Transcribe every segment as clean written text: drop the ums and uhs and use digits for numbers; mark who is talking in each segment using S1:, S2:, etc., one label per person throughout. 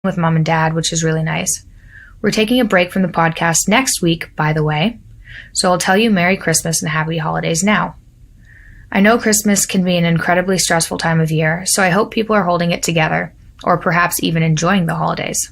S1: with Mom and Dad, which is really nice. We're taking a break from the podcast next week, by the way, so I'll tell you Merry Christmas and Happy Holidays now. I know Christmas can be an incredibly stressful time of year, so I hope people are holding it together, or perhaps even enjoying the holidays.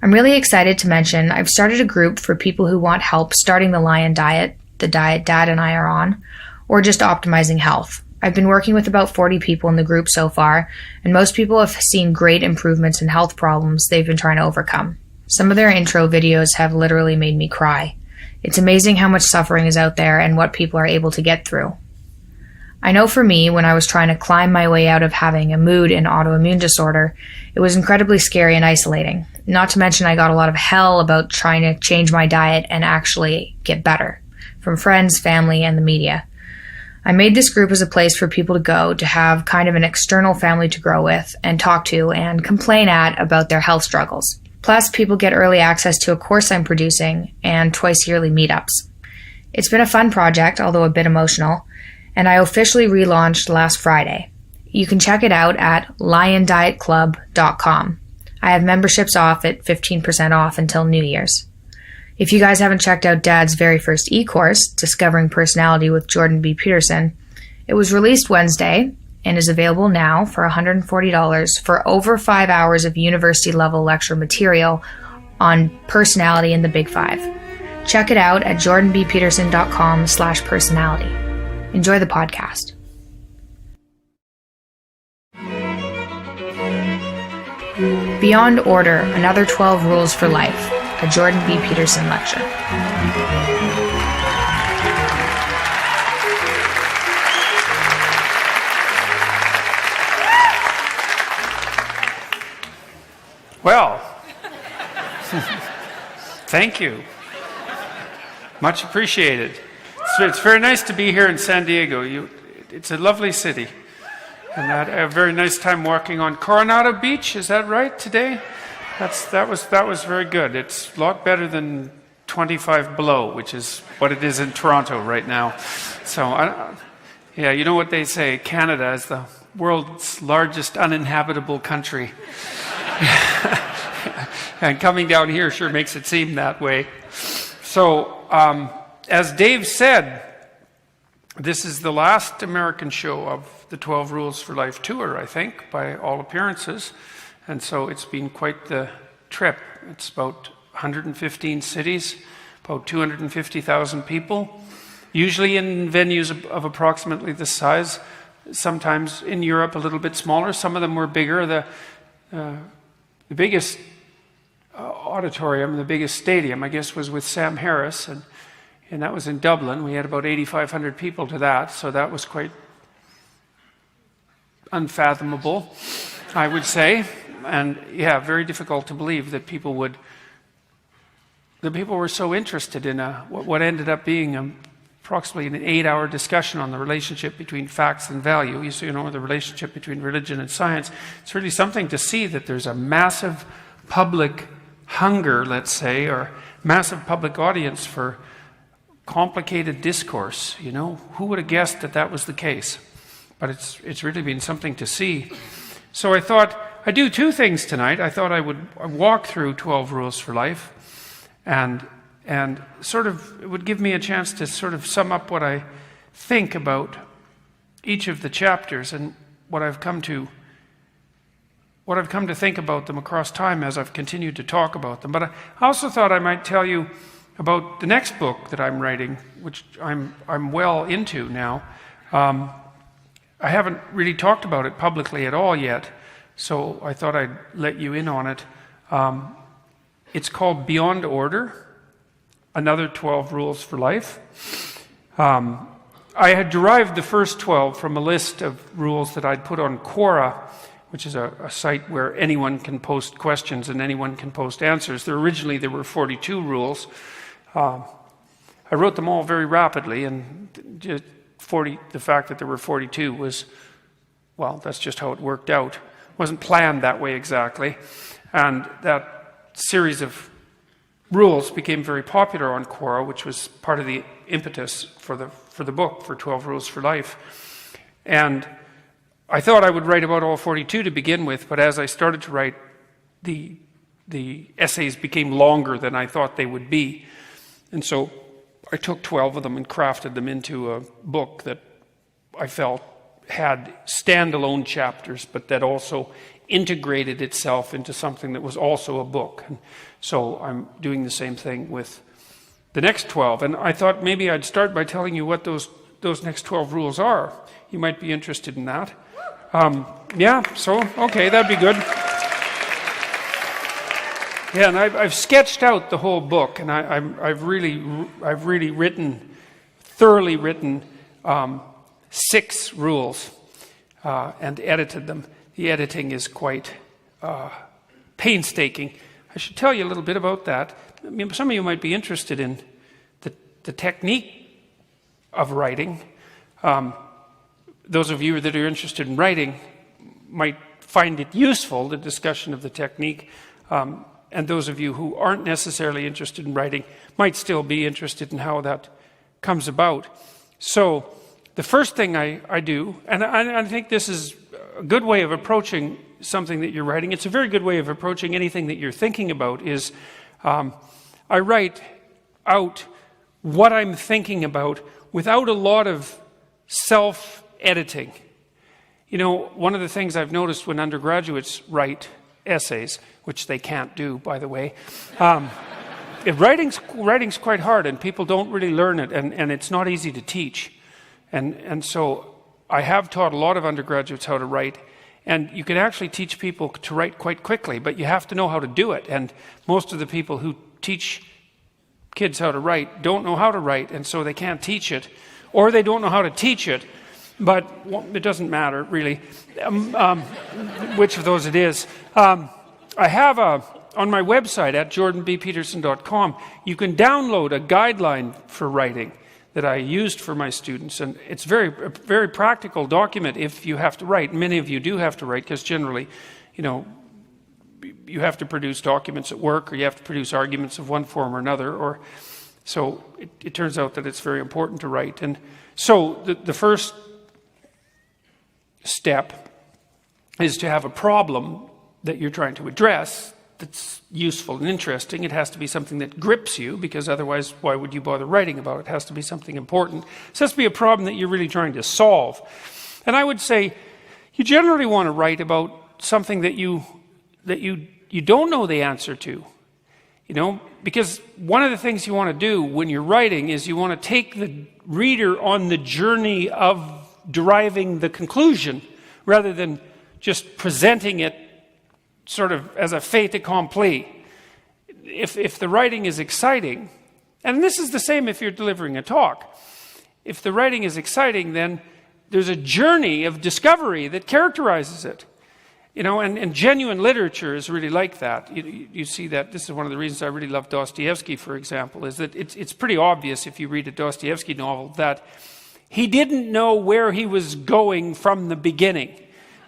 S1: I'm really excited to mention I've started a group for people who want help starting the Lion Diet, the diet Dad and I are on, or just optimizing health. I've been working with about 40 people in the group so far, and most people have seen great improvements in health problems they've been trying to overcome. Some of their intro videos have literally made me cry. It's amazing how much suffering is out there and what people are able to get through. I know for me, when I was trying to climb my way out of having a mood and autoimmune disorder, it was incredibly scary and isolating. Not to mention I got a lot of hell about trying to change my diet and actually get better, from friends, family, and the media. I made this group as a place for people to go to have kind of an external family to grow with and talk to and complain at about their health struggles. Plus, people get early access to a course I'm producing and twice yearly meetups. It's been a fun project, although a bit emotional, and I officially relaunched last Friday. You can check it out at liondietclub.com. I have memberships off at 15% off until New Year's. If you guys haven't checked out Dad's very first e-course, Discovering Personality with Jordan B. Peterson, it was released Wednesday and is available now for $140 for over 5 hours of university-level lecture material on personality in the Big Five. Check it out at jordanbpeterson.com/personality. Enjoy the podcast. Beyond Order, Another 12 Rules for Life, a Jordan B. Peterson lecture.
S2: Well, thank you. Much appreciated. It's very nice to be here in San Diego. It's a lovely city. And I had a very nice time walking on Coronado Beach. Is that right today? That was very good. It's a lot better than 25 below, which is what it is in Toronto right now. So, yeah, you know what they say, Canada is the world's largest uninhabitable country. And coming down here sure makes it seem that way. So, as Dave said, this is the last American show of the 12 Rules for Life tour, I think, by all appearances. And so it's been quite the trip. It's about 115 cities, about 250,000 people, usually in venues of approximately this size, sometimes in Europe a little bit smaller. Some of them were bigger. The biggest auditorium, the biggest stadium, I guess, was with Sam Harris, and that was in Dublin. We had about 8,500 people to that, so that was quite unfathomable, I would say. And yeah, very difficult to believe that people were so interested in what ended up being approximately an 8-hour discussion on the relationship between facts and value. You know, the relationship between religion and science. It's really something to see that there's a massive public hunger, let's say, or massive public audience for complicated discourse. You know, who would have guessed that was the case? But it's really been something to see. So I thought I'd do two things tonight. I thought I would walk through 12 Rules for Life, and sort of it would give me a chance to sort of sum up what I think about each of the chapters and what I've come to think about them across time as I've continued to talk about them. But I also thought I might tell you about the next book that I'm writing, which I'm well into now. I haven't really talked about it publicly at all yet, so I thought I'd let you in on it. It's called Beyond Order, Another 12 Rules for Life. I had derived the first 12 from a list of rules that I'd put on Quora, which is a site where anyone can post questions and anyone can post answers. Originally there were 42 rules. I wrote them all very rapidly, and the fact that there were 42 was, well, that's just how it worked out. It wasn't planned that way exactly. And that series of rules became very popular on Quora, which was part of the impetus for the book, for 12 Rules for Life. And I thought I would write about all 42 to begin with, but as I started to write the essays became longer than I thought they would be. And so I took 12 of them and crafted them into a book that I felt had standalone chapters, but that also integrated itself into something that was also a book. And so I'm doing the same thing with the next 12. And I thought maybe I'd start by telling you what those next 12 rules are. You might be interested in that. Okay, that'd be good. Yeah, and I've sketched out the whole book, and I've really thoroughly written 6 rules and edited them. The editing is quite painstaking. I should tell you a little bit about that. I mean, some of you might be interested in the technique of writing. Those of you that are interested in writing might find it useful, the discussion of the technique. And those of you who aren't necessarily interested in writing might still be interested in how that comes about. So the first thing I do, and I think this is a good way of approaching something that you're writing, it's a very good way of approaching anything that you're thinking about, is I write out what I'm thinking about without a lot of self-editing. You know, one of the things I've noticed when undergraduates write essays, which they can't do, by the way, writing's quite hard, and people don't really learn it, and it's not easy to teach. And so I have taught a lot of undergraduates how to write, and you can actually teach people to write quite quickly, but you have to know how to do it. And most of the people who teach kids how to write don't know how to write, and so they can't teach it, or they don't know how to teach it. But it doesn't matter, really, which of those it is. I have on my website at jordanbpeterson.com, you can download a guideline for writing that I used for my students. And it's a very practical document if you have to write. Many of you do have to write, because generally, you know, you have to produce documents at work, or you have to produce arguments of one form or another. So it turns out that it's very important to write. And so the first step is to have a problem that you're trying to address that's useful and interesting. It has to be something that grips you, because otherwise why would you bother writing about it? It has to be something important. It has to be a problem that you're really trying to solve. And I would say you generally want to write about something that you don't know the answer to. You know, because one of the things you want to do when you're writing is you want to take the reader on the journey of deriving the conclusion, rather than just presenting it sort of as a fait accompli. If the writing is exciting, and this is the same if you're delivering a talk, if the writing is exciting, then there's a journey of discovery that characterizes it. You know, and genuine literature is really like that. You see that. This is one of the reasons I really love Dostoevsky, for example, is that it's pretty obvious if you read a Dostoevsky novel that he didn't know where he was going from the beginning,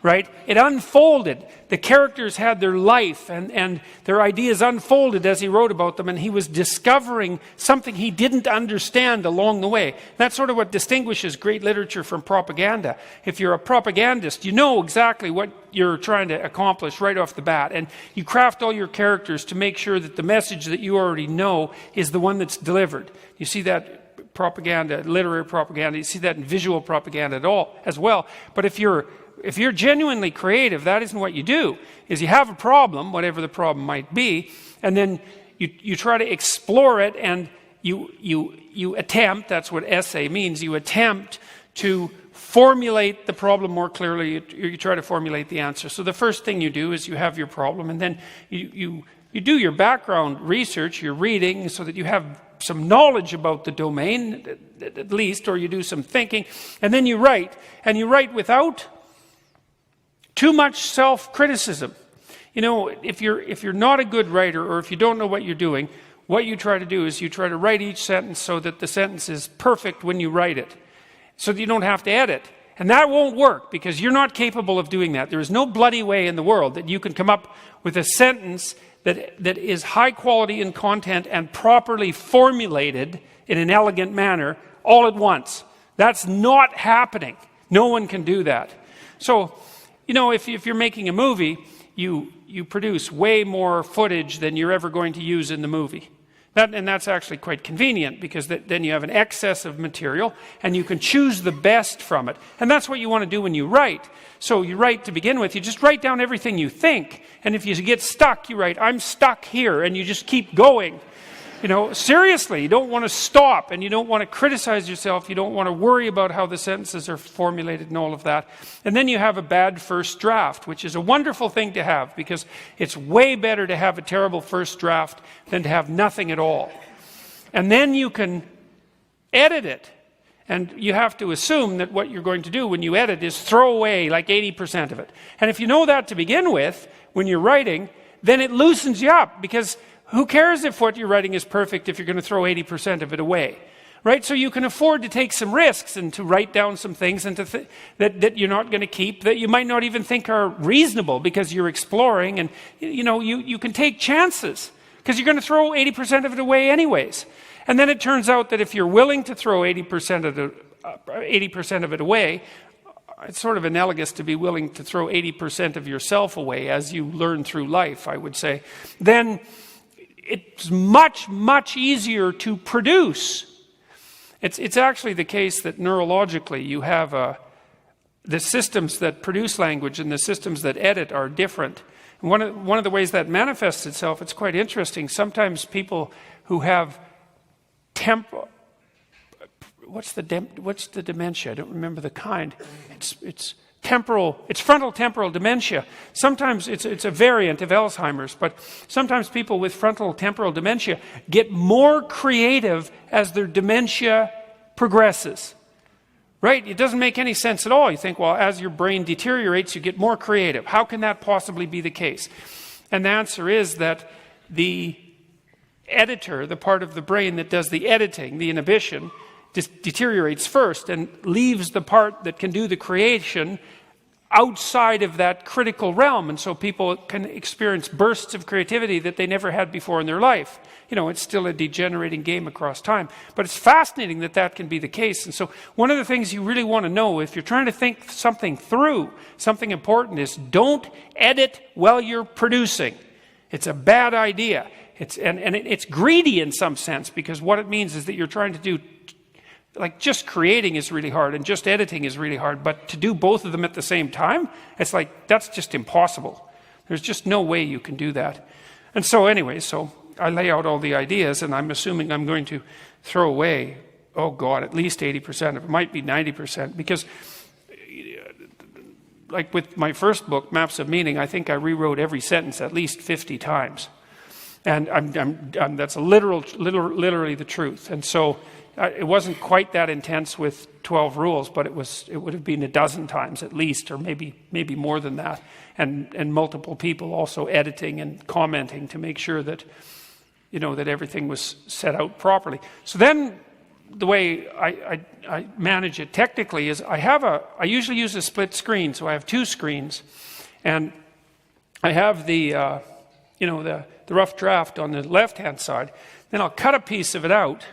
S2: right? It unfolded. The characters had their life, and their ideas unfolded as he wrote about them, and he was discovering something he didn't understand along the way. That's sort of what distinguishes great literature from propaganda. If you're a propagandist, you know exactly what you're trying to accomplish right off the bat, and you craft all your characters to make sure that the message that you already know is the one that's delivered. You see that propaganda, literary propaganda, you see that in visual propaganda as well. But if you're genuinely creative, that isn't what you do. Is you have a problem, whatever the problem might be, and then you try to explore it, and you attempt, that's what essay means, you attempt to formulate the problem more clearly, you try to formulate the answer. So the first thing you do is you have your problem, and then you do your background research, your reading, so that you have some knowledge about the domain, at least, or you do some thinking, and then you write without too much self-criticism. You know, if you're not a good writer, or if you don't know what you're doing, what you try to do is you try to write each sentence so that the sentence is perfect when you write it, so that you don't have to edit. And that won't work, because you're not capable of doing that. There is no bloody way in the world that you can come up with a sentence that is high quality in content and properly formulated in an elegant manner all at once. That's not happening. No one can do that. So, you know, if you're making a movie, you produce way more footage than you're ever going to use in the movie. And that's actually quite convenient, because then you have an excess of material and you can choose the best from it. And that's what you want to do when you write. So you write to begin with, you just write down everything you think. And if you get stuck, you write, I'm stuck here, and you just keep going. Seriously, you don't want to stop, and you don't want to criticize yourself. You don't want to worry about how the sentences are formulated and all of that. And then you have a bad first draft, which is a wonderful thing to have, because it's way better to have a terrible first draft than to have nothing at all. And then you can edit it. And you have to assume that what you're going to do when you edit is throw away like 80% of it. And if you know that to begin with, when you're writing, then it loosens you up, because who cares if what you're writing is perfect if you're going to throw 80% of it away, right? So you can afford to take some risks and to write down some things and that you're not going to keep, that you might not even think are reasonable, because you're exploring, and you can take chances, because you're going to throw 80% of it away anyways. And then it turns out that if you're willing to throw 80% of it away, it's sort of analogous to be willing to throw 80% of yourself away as you learn through life, I would say, then it's much, much easier to produce. It's actually the case that neurologically you have the systems that produce language and the systems that edit are different. And one of the ways that manifests itself, it's quite interesting. Sometimes people who have what's the dementia? I don't remember the kind. It's frontal temporal dementia. Sometimes it's a variant of Alzheimer's, but sometimes people with frontal temporal dementia get more creative as their dementia progresses. Right? It doesn't make any sense at all. You think, well, as your brain deteriorates, you get more creative. How can that possibly be the case? And the answer is that the editor, the part of the brain that does the editing, the inhibition, deteriorates first and leaves the part that can do the creation outside of that critical realm. And so people can experience bursts of creativity that they never had before in their life. It's still a degenerating game across time. But it's fascinating that can be the case. And so one of the things you really want to know, if you're trying to think something through, something important, is don't edit while you're producing. It's a bad idea. It's greedy in some sense, because what it means is that you're trying to do, like, just creating is really hard and just editing is really hard, but to do both of them at the same time, it's like, that's just impossible. There's just no way you can do that. And so anyway, so I lay out all the ideas, and I'm assuming I'm going to throw away, at least 80% of it. It might be 90%, because like with my first book, Maps of Meaning, I think I rewrote every sentence at least 50 times. And that's literally the truth. And so it wasn't quite that intense with 12 rules, but it would have been a dozen times at least, or maybe more than that. And multiple people also editing and commenting to make sure that that everything was set out properly. So then the way I manage it technically is I usually use a split screen, so I have two screens, and I have the rough draft on the left-hand side. Then I'll cut a piece of it out,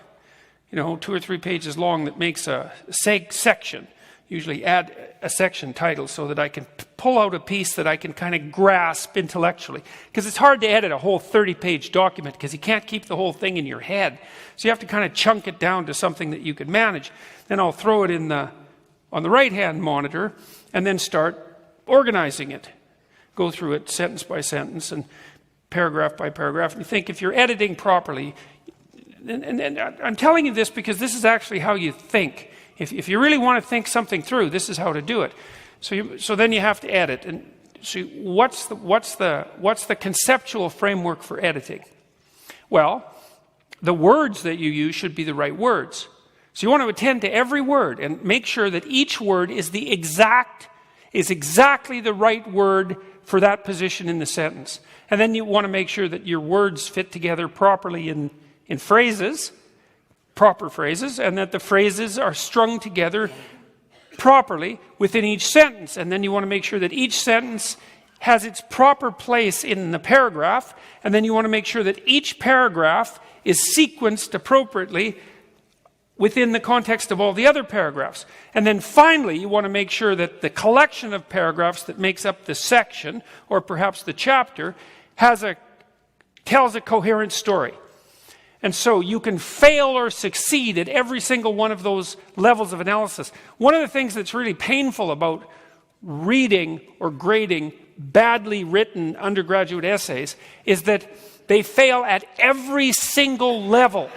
S2: 2 or 3 pages long, that makes a section. Usually add a section title so that I can pull out a piece that I can kind of grasp intellectually. Because it's hard to edit a whole 30-page document, because you can't keep the whole thing in your head. So you have to kind of chunk it down to something that you can manage. Then I'll throw it on the right-hand monitor and then start organizing it. Go through it sentence by sentence and paragraph by paragraph. And you think, if you're editing properly, and I'm telling you this because this is actually how you think. If you really want to think something through, this is how to do it. So then you have to edit. And so what's the conceptual framework for editing? Well, the words that you use should be the right words. So you want to attend to every word and make sure that each word is exactly the right word for that position in the sentence. And then you want to make sure that your words fit together properly in phrases, proper phrases, and that the phrases are strung together properly within each sentence. And then you want to make sure that each sentence has its proper place in the paragraph. And then you want to make sure that each paragraph is sequenced appropriately within the context of all the other paragraphs. And then finally, you want to make sure that the collection of paragraphs that makes up the section, or perhaps the chapter, tells a coherent story. And so you can fail or succeed at every single one of those levels of analysis. One of the things that's really painful about reading or grading badly written undergraduate essays is that they fail at every single level.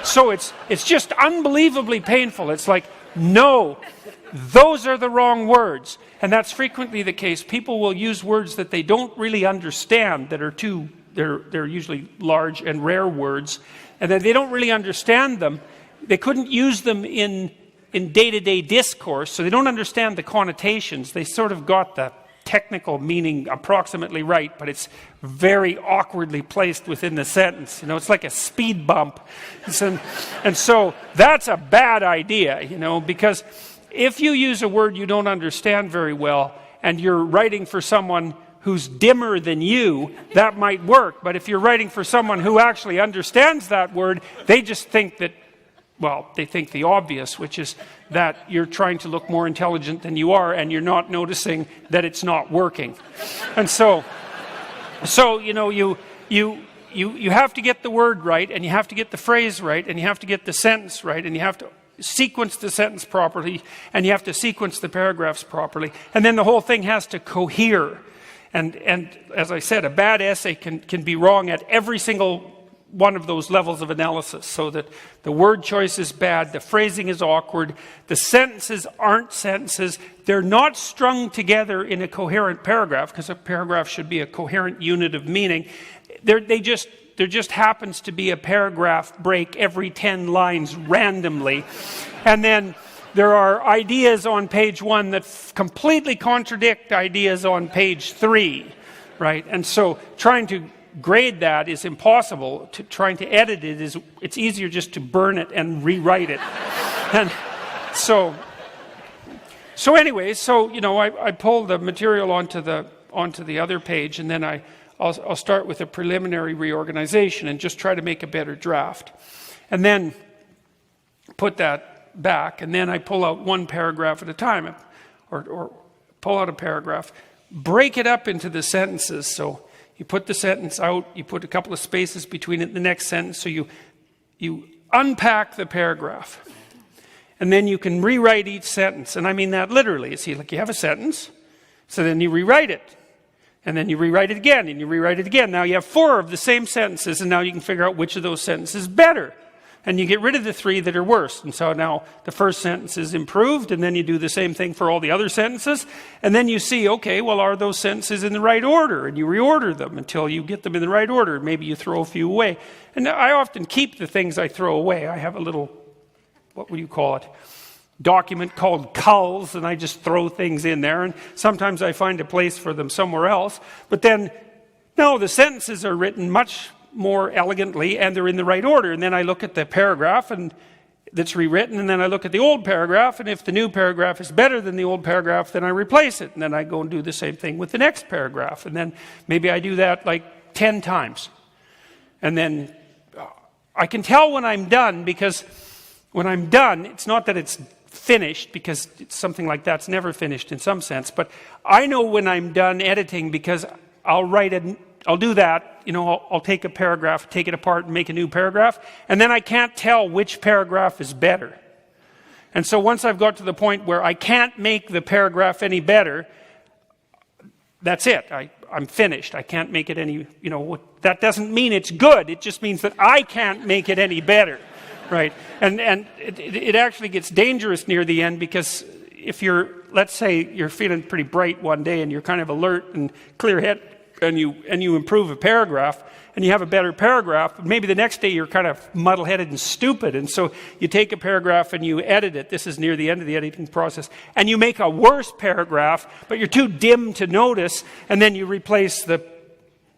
S2: So it's just unbelievably painful. It's like, no, those are the wrong words. And that's frequently the case. People will use words that they don't really understand, that are they're usually large and rare words, and that they don't really understand them. They couldn't use them in day-to-day discourse, so they don't understand the connotations. They sort of got the technical meaning approximately right, but it's very awkwardly placed within the sentence. It's like a speed bump. And so that's a bad idea, because if you use a word you don't understand very well, and you're writing for someone who's dimmer than you, that might work. But if you're writing for someone who actually understands that word, they just think that, they think the obvious, which is that you're trying to look more intelligent than you are, and you're not noticing that it's not working. And so you have to get the word right, and you have to get the phrase right, and you have to get the sentence right, and you have to sequence the sentence properly, and you have to sequence the paragraphs properly, and then the whole thing has to cohere. And as I said, a bad essay can be wrong at every single one of those levels of analysis, so that the word choice is bad, the phrasing is awkward, the sentences aren't sentences, they're not strung together in a coherent paragraph, because a paragraph should be a coherent unit of meaning. There just happens to be a paragraph break every 10 lines randomly, and then there are ideas on page 1 that completely contradict ideas on page 3, right? And so trying to grade that is impossible. Trying to edit it it's easier just to burn it and rewrite it. And so anyway, I pull the material onto the other page, and then I'll start with a preliminary reorganization and just try to make a better draft, and then put that back, and then I pull out one paragraph at a time, or pull out a paragraph, break it up into the sentences. So you put the sentence out, you put a couple of spaces between it and the next sentence, so you unpack the paragraph, and then you can rewrite each sentence. And I mean that literally. See, like, you have a sentence, so then you rewrite it, and then you rewrite it again, and you rewrite it again. Now you have 4 of the same sentences, and now you can figure out which of those sentences is better. And you get rid of the 3 that are worse. And so now the first sentence is improved, and then you do the same thing for all the other sentences. And then you see, okay, well, are those sentences in the right order? And you reorder them until you get them in the right order. Maybe you throw a few away. And I often keep the things I throw away. I have a little, what would you call it, document called culls, and I just throw things in there. And sometimes I find a place for them somewhere else. But then, no, the sentences are written much more elegantly, and they're in the right order. And then I look at the paragraph and that's rewritten, and then I look at the old paragraph, and if the new paragraph is better than the old paragraph, then I replace it, and then I go and do the same thing with the next paragraph, and then maybe I do that like 10 times. And then I can tell when I'm done, because when I'm done, it's not that it's finished, because something like that's never finished in some sense, but I know when I'm done editing, because I'll do that, I'll take a paragraph, take it apart and make a new paragraph, and then I can't tell which paragraph is better. And so once I've got to the point where I can't make the paragraph any better, that's it. I'm finished. I can't make it any, that doesn't mean it's good. It just means that I can't make it any better, right? And it actually gets dangerous near the end, because if let's say you're feeling pretty bright one day and you're kind of alert and clear-headed, and you improve a paragraph, and you have a better paragraph, but maybe the next day you're kind of muddle-headed and stupid, and so you take a paragraph and you edit it. This is near the end of the editing process, and you make a worse paragraph, but you're too dim to notice, and then you replace the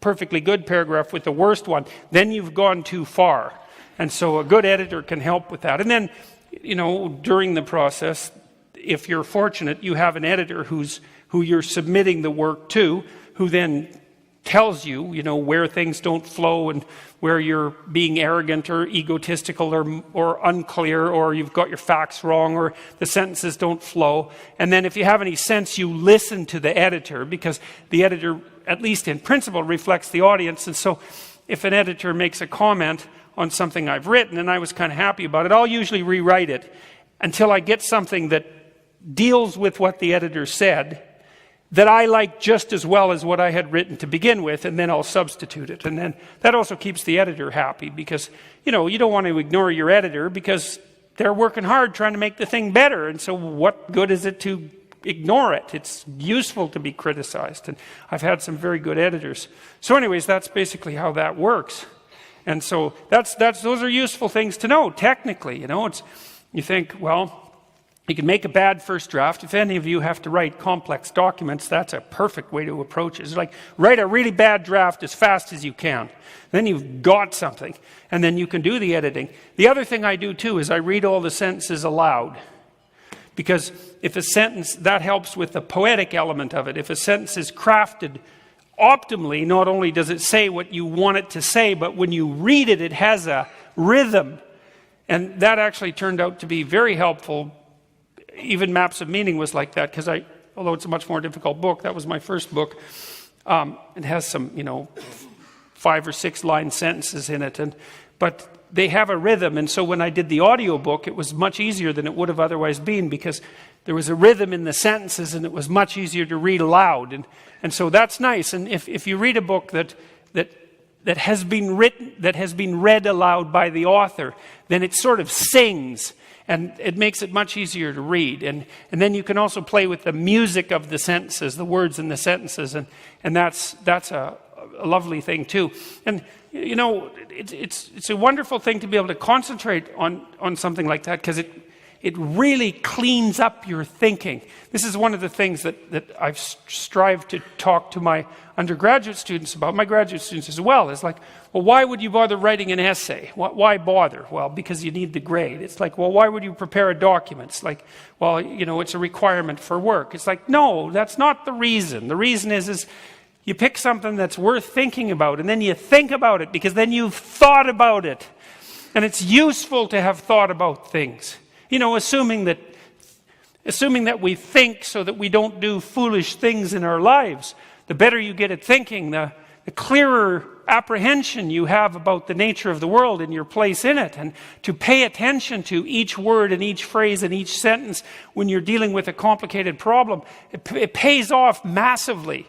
S2: perfectly good paragraph with the worst one. Then you've gone too far. And so a good editor can help with that. And then, during the process, if you're fortunate, you have an editor who you're submitting the work to, who then tells you, where things don't flow and where you're being arrogant or egotistical or unclear, or you've got your facts wrong, or the sentences don't flow. And then if you have any sense, you listen to the editor, because the editor, at least in principle, reflects the audience. And so if an editor makes a comment on something I've written and I was kind of happy about it, I'll usually rewrite it until I get something that deals with what the editor said, that I like just as well as what I had written to begin with, and then I'll substitute it. And then that also keeps the editor happy, because, you don't want to ignore your editor, because they're working hard trying to make the thing better. And so what good is it to ignore it? It's useful to be criticized. And I've had some very good editors. So anyways, that's basically how that works. And so those are useful things to know, technically. You think, well, you can make a bad first draft. If any of you have to write complex documents, that's a perfect way to approach it. It's like, write a really bad draft as fast as you can. Then you've got something, and then you can do the editing. The other thing I do too is I read all the sentences aloud. Because if a sentence, that helps with the poetic element of it. If a sentence is crafted optimally, not only does it say what you want it to say, but when you read it, it has a rhythm. And that actually turned out to be very helpful. Even Maps of Meaning was like that, because although it's a much more difficult book, that was my first book. It has some, 5 or 6 line sentences in it, but they have a rhythm. And so when I did the audio book, it was much easier than it would have otherwise been, because there was a rhythm in the sentences, and it was much easier to read aloud. And so that's nice. And if you read a book that has been written, that has been read aloud by the author, then it sort of sings. And it makes it much easier to read. And then you can also play with the music of the sentences, the words in the sentences. And that's a lovely thing too. And, it's a wonderful thing to be able to concentrate on something like that, because it really cleans up your thinking. This is one of the things that I've strived to talk to my undergraduate students about, my graduate students as well. It's like, well, why would you bother writing an essay? Why bother? Well, because you need the grade. It's like, well, why would you prepare a document? It's like, well, it's a requirement for work. It's like, no, that's not the reason. The reason is you pick something that's worth thinking about, and then you think about it, because then you've thought about it. And it's useful to have thought about things. Assuming that we think so that we don't do foolish things in our lives. The better you get at thinking, the clearer apprehension you have about the nature of the world and your place in it. And to pay attention to each word and each phrase and each sentence when you're dealing with a complicated problem, it pays off massively.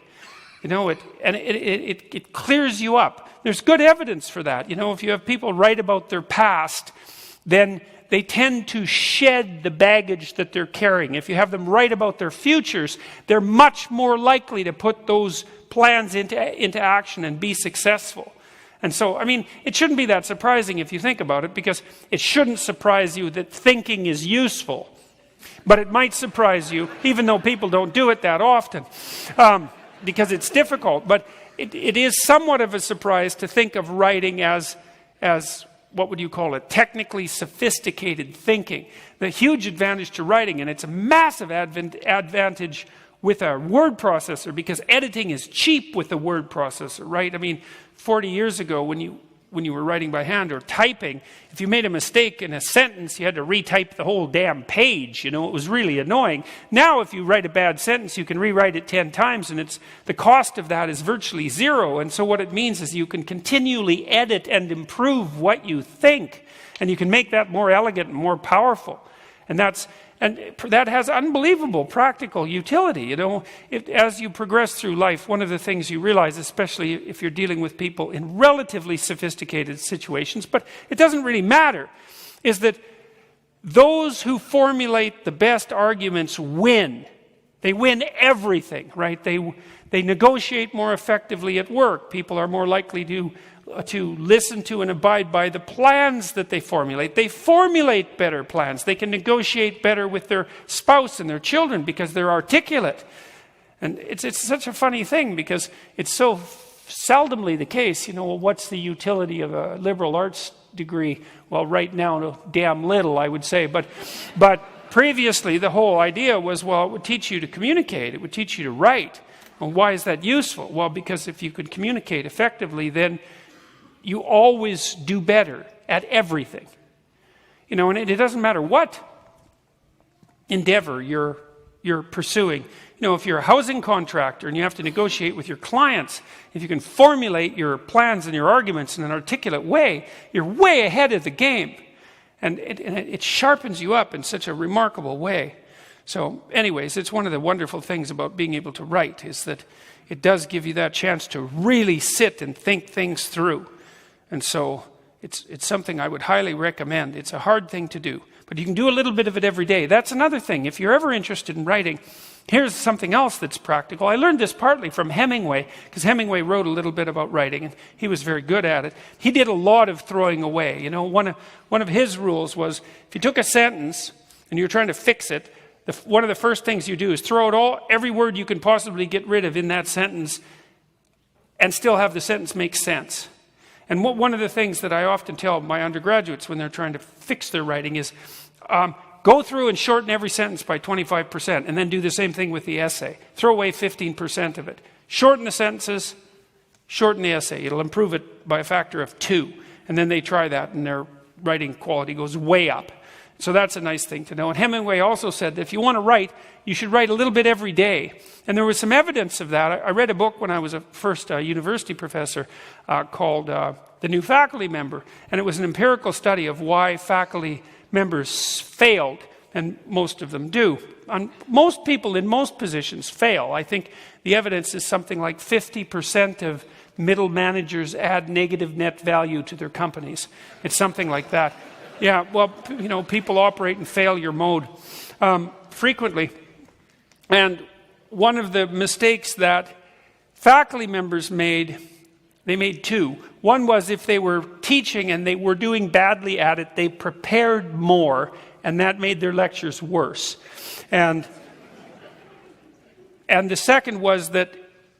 S2: It clears you up. There's good evidence for that. If you have people write about their past, then they tend to shed the baggage that they're carrying. If you have them write about their futures, they're much more likely to put those plans into action and be successful. And so, it shouldn't be that surprising if you think about it, because it shouldn't surprise you that thinking is useful. But it might surprise you, even though people don't do it that often, because it's difficult. But it is somewhat of a surprise to think of writing as what would you call it, technically sophisticated thinking. The huge advantage to writing, and it's a massive advantage with a word processor, because editing is cheap with a word processor, right? 40 years ago when you were writing by hand or typing, if you made a mistake in a sentence, you had to retype the whole damn page. It was really annoying. Now, if you write a bad sentence, you can rewrite it 10 times, and the cost of that is virtually zero. And so what it means is you can continually edit and improve what you think, and you can make that more elegant and more powerful. And that has unbelievable practical utility. As you progress through life, one of the things you realize, especially if you're dealing with people in relatively sophisticated situations, but it doesn't really matter, is that those who formulate the best arguments win. They win everything, right? They negotiate more effectively at work. People are more likely to listen to and abide by the plans that they formulate. They formulate better plans. They can negotiate better with their spouse and their children because they're articulate. And it's such a funny thing, because it's so seldomly the case. What's the utility of a liberal arts degree? Well, right now, damn little, I would say. But previously, the whole idea was, well, it would teach you to communicate. It would teach you to write. Well, why is that useful? Well, because if you can communicate effectively, then you always do better at everything. And it doesn't matter what endeavor you're pursuing. If you're a housing contractor and you have to negotiate with your clients, if you can formulate your plans and your arguments in an articulate way, you're way ahead of the game. And it sharpens you up in such a remarkable way. So anyways, it's one of the wonderful things about being able to write, is that it does give you that chance to really sit and think things through. And so it's something I would highly recommend. It's a hard thing to do, but you can do a little bit of it every day. That's another thing. If you're ever interested in writing, here's something else that's practical. I learned this partly from Hemingway, because Hemingway wrote a little bit about writing, and he was very good at it. He did a lot of throwing away. One of his rules was, if you took a sentence and you're trying to fix it, one of the first things you do is throw out every word you can possibly get rid of in that sentence and still have the sentence make sense. And one of the things that I often tell my undergraduates when they're trying to fix their writing is, go through and shorten every sentence by 25%, and then do the same thing with the essay. Throw away 15% of it. Shorten the sentences, shorten the essay. It'll improve it by a factor of 2. And then they try that, and their writing quality goes way up. So that's a nice thing to know. And Hemingway also said that if you want to write, you should write a little bit every day. And there was some evidence of that. I read a book when I was a first university professor called The New Faculty Member. And it was an empirical study of why faculty members failed, and most of them do. Most people in most positions fail. I think the evidence is something like 50% of middle managers add negative net value to their companies. It's something like that. Yeah, well, people operate in failure mode frequently. And one of the mistakes that faculty members made, they made 2. One was, if they were teaching and they were doing badly at it, they prepared more, and that made their lectures worse. And the second was that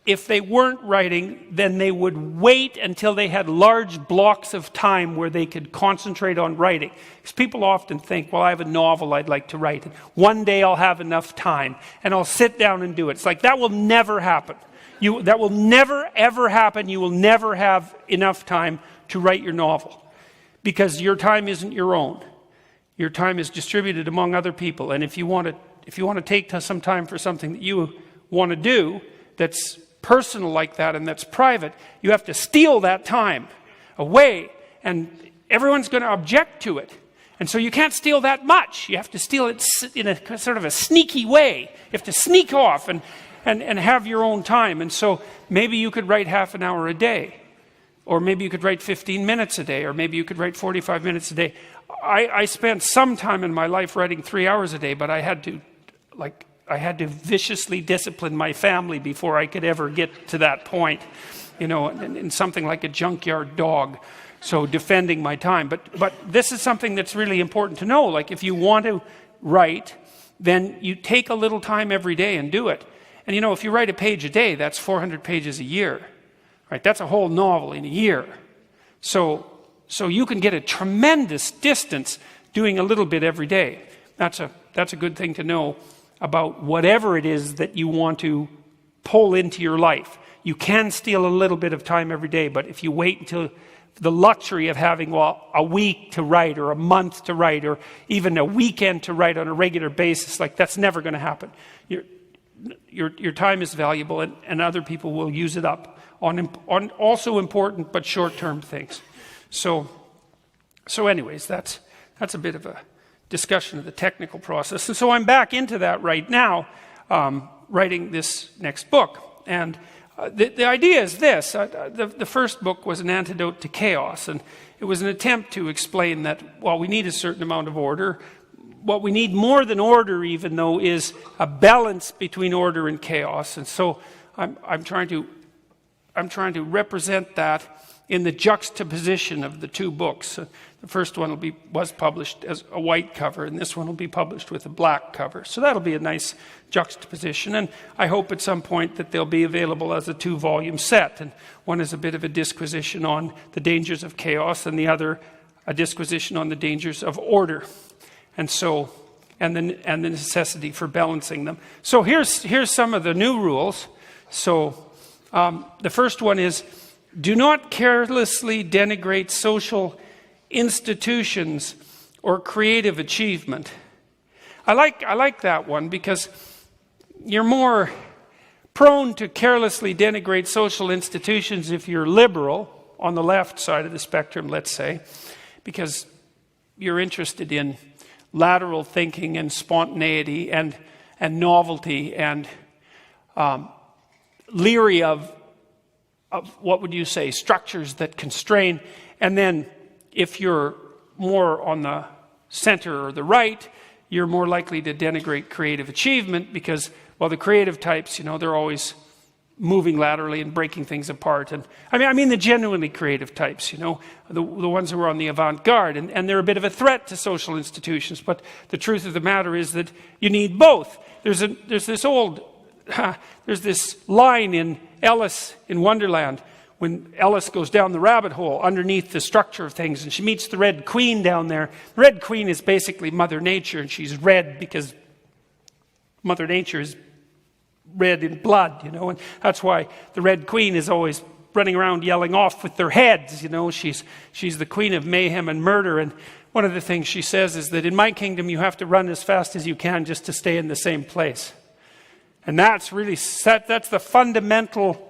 S2: if they weren't writing, then they would wait until they had large blocks of time where they could concentrate on writing. Because people often think, well, I have a novel I'd like to write, and one day I'll have enough time, and I'll sit down and do it. It's like, that will never happen. That will never, ever happen. You will never have enough time to write your novel, because your time isn't your own. Your time is distributed among other people. And if you want to take some time for something that you want to do that's personal like that and that's private, you have to steal that time away, and everyone's going to object to it. And so you can't steal that much. You have to steal it in a sort of a sneaky way. You have to sneak off and have your own time. And so maybe you could write half an hour a day, or maybe you could write 15 minutes a day, or maybe you could write 45 minutes a day. I spent some time in my life writing 3 hours a day, but I had to viciously discipline my family before I could ever get to that point, in something like a junkyard dog. So defending my time. But this is something that's really important to know. Like, if you want to write, then you take a little time every day and do it. And if you write a page a day, that's 400 pages a year. Right? That's a whole novel in a year. So you can get a tremendous distance doing a little bit every day. That's a good thing to know about whatever it is that you want to pull into your life. You can steal a little bit of time every day, but if you wait until the luxury of having a week to write, or a month to write, or even a weekend to write on a regular basis, that's never going to happen. Your time is valuable, and other people will use it up on also important but short-term things. So anyways, that's a bit of a discussion of the technical process. And so I'm back into that right now, writing this next book. And the idea is this. The first book was an antidote to chaos, and it was an attempt to explain that while we need a certain amount of order, what we need more than order, even though, is a balance between order and chaos. And so I'm trying to represent that in the juxtaposition of the two books. The first one was published as a white cover, and this one will be published with a black cover. So that'll be a nice juxtaposition, and I hope at some point that they'll be available as a 2-volume set. And one is a bit of a disquisition on the dangers of chaos, and the other a disquisition on the dangers of order, and the necessity for balancing them. So here's some of the new rules. So the first one is, do not carelessly denigrate social institutions or creative achievement. I like that one because you're more prone to carelessly denigrate social institutions if you're liberal, on the left side of the spectrum, let's say, because you're interested in lateral thinking and spontaneity and novelty and leery of what would you say, structures that constrain. And then if you're more on the center or the right, you're more likely to denigrate creative achievement because, well, the creative types, they're always moving laterally and breaking things apart. And I mean the genuinely creative types, the ones who are on the avant-garde, and they're a bit of a threat to social institutions. But the truth of the matter is that you need both. There's this line in Alice in Wonderland when Alice goes down the rabbit hole underneath the structure of things, and she meets the Red Queen down there. The Red Queen is basically Mother Nature, and she's red because Mother Nature is red in blood, and that's why the Red Queen is always running around yelling off with their heads. She's the queen of mayhem and murder, and one of the things she says is that in my kingdom you have to run as fast as you can just to stay in the same place. And that's the fundamental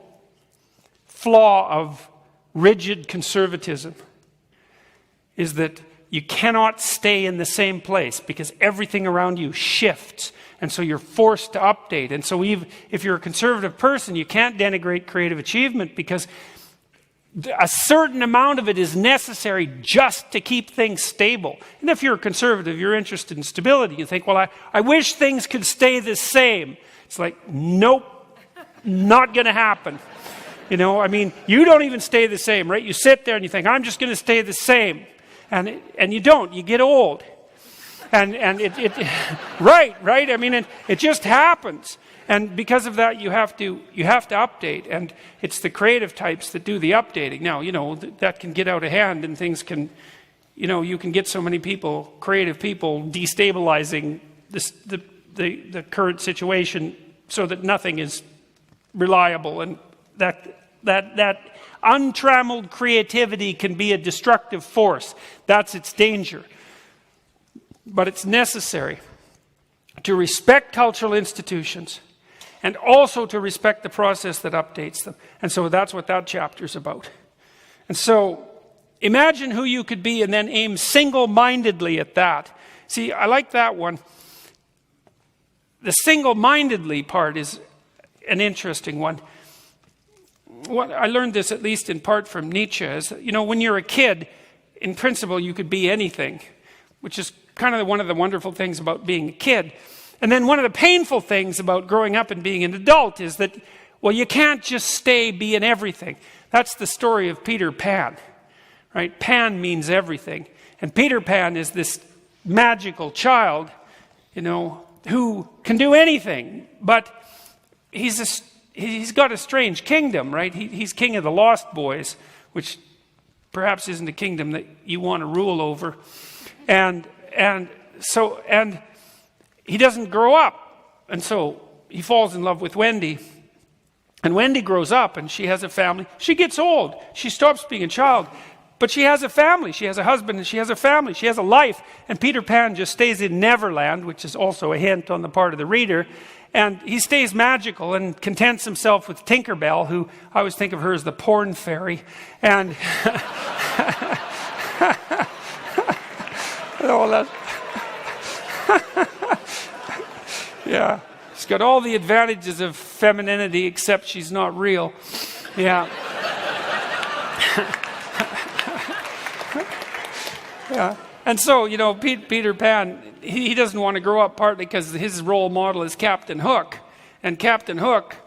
S2: flaw of rigid conservatism, is that you cannot stay in the same place because everything around you shifts. And so you're forced to update. And so even if you're a conservative person, you can't denigrate creative achievement because a certain amount of it is necessary just to keep things stable. And if you're a conservative, you're interested in stability. You think, well, I wish things could stay the same. It's like, nope, not going to happen. You don't even stay the same, right? You sit there and you think, I'm just going to stay the same. And you don't. You get old. And it right. I mean, it just happens. And because of that, you have to update. And it's the creative types that do the updating. Now, that can get out of hand, and things can, you can get so many people, creative people, destabilizing the current situation so that nothing is reliable, and that untrammeled creativity can be a destructive force. That's its danger. But it's necessary to respect cultural institutions and also to respect the process that updates them. And so that's what that chapter is about. And so imagine who you could be and then aim single-mindedly at that. See, I like that one. The single-mindedly part is an interesting one. I learned this at least in part from Nietzsche, is, when you're a kid, in principle, you could be anything, which is kind of one of the wonderful things about being a kid. And then one of the painful things about growing up and being an adult is that, well, you can't just stay being everything. That's the story of Peter Pan, right? Pan means everything. And Peter Pan is this magical child, who can do anything. But he's got a strange kingdom, right? He's king of the Lost Boys, which perhaps isn't a kingdom that you want to rule over. And he doesn't grow up. And so he falls in love with Wendy. And Wendy grows up and she has a family. She gets old. She stops being a child. But she has a family. She has a husband and she has a family. She has a life. And Peter Pan just stays in Neverland, which is also a hint on the part of the reader. And he stays magical and contents himself with Tinkerbell, who I always think of her as the porn fairy. And yeah, she's got all the advantages of femininity, except she's not real. Yeah. Yeah. And so, Peter Pan, he doesn't want to grow up, partly because his role model is Captain Hook. And Captain Hook,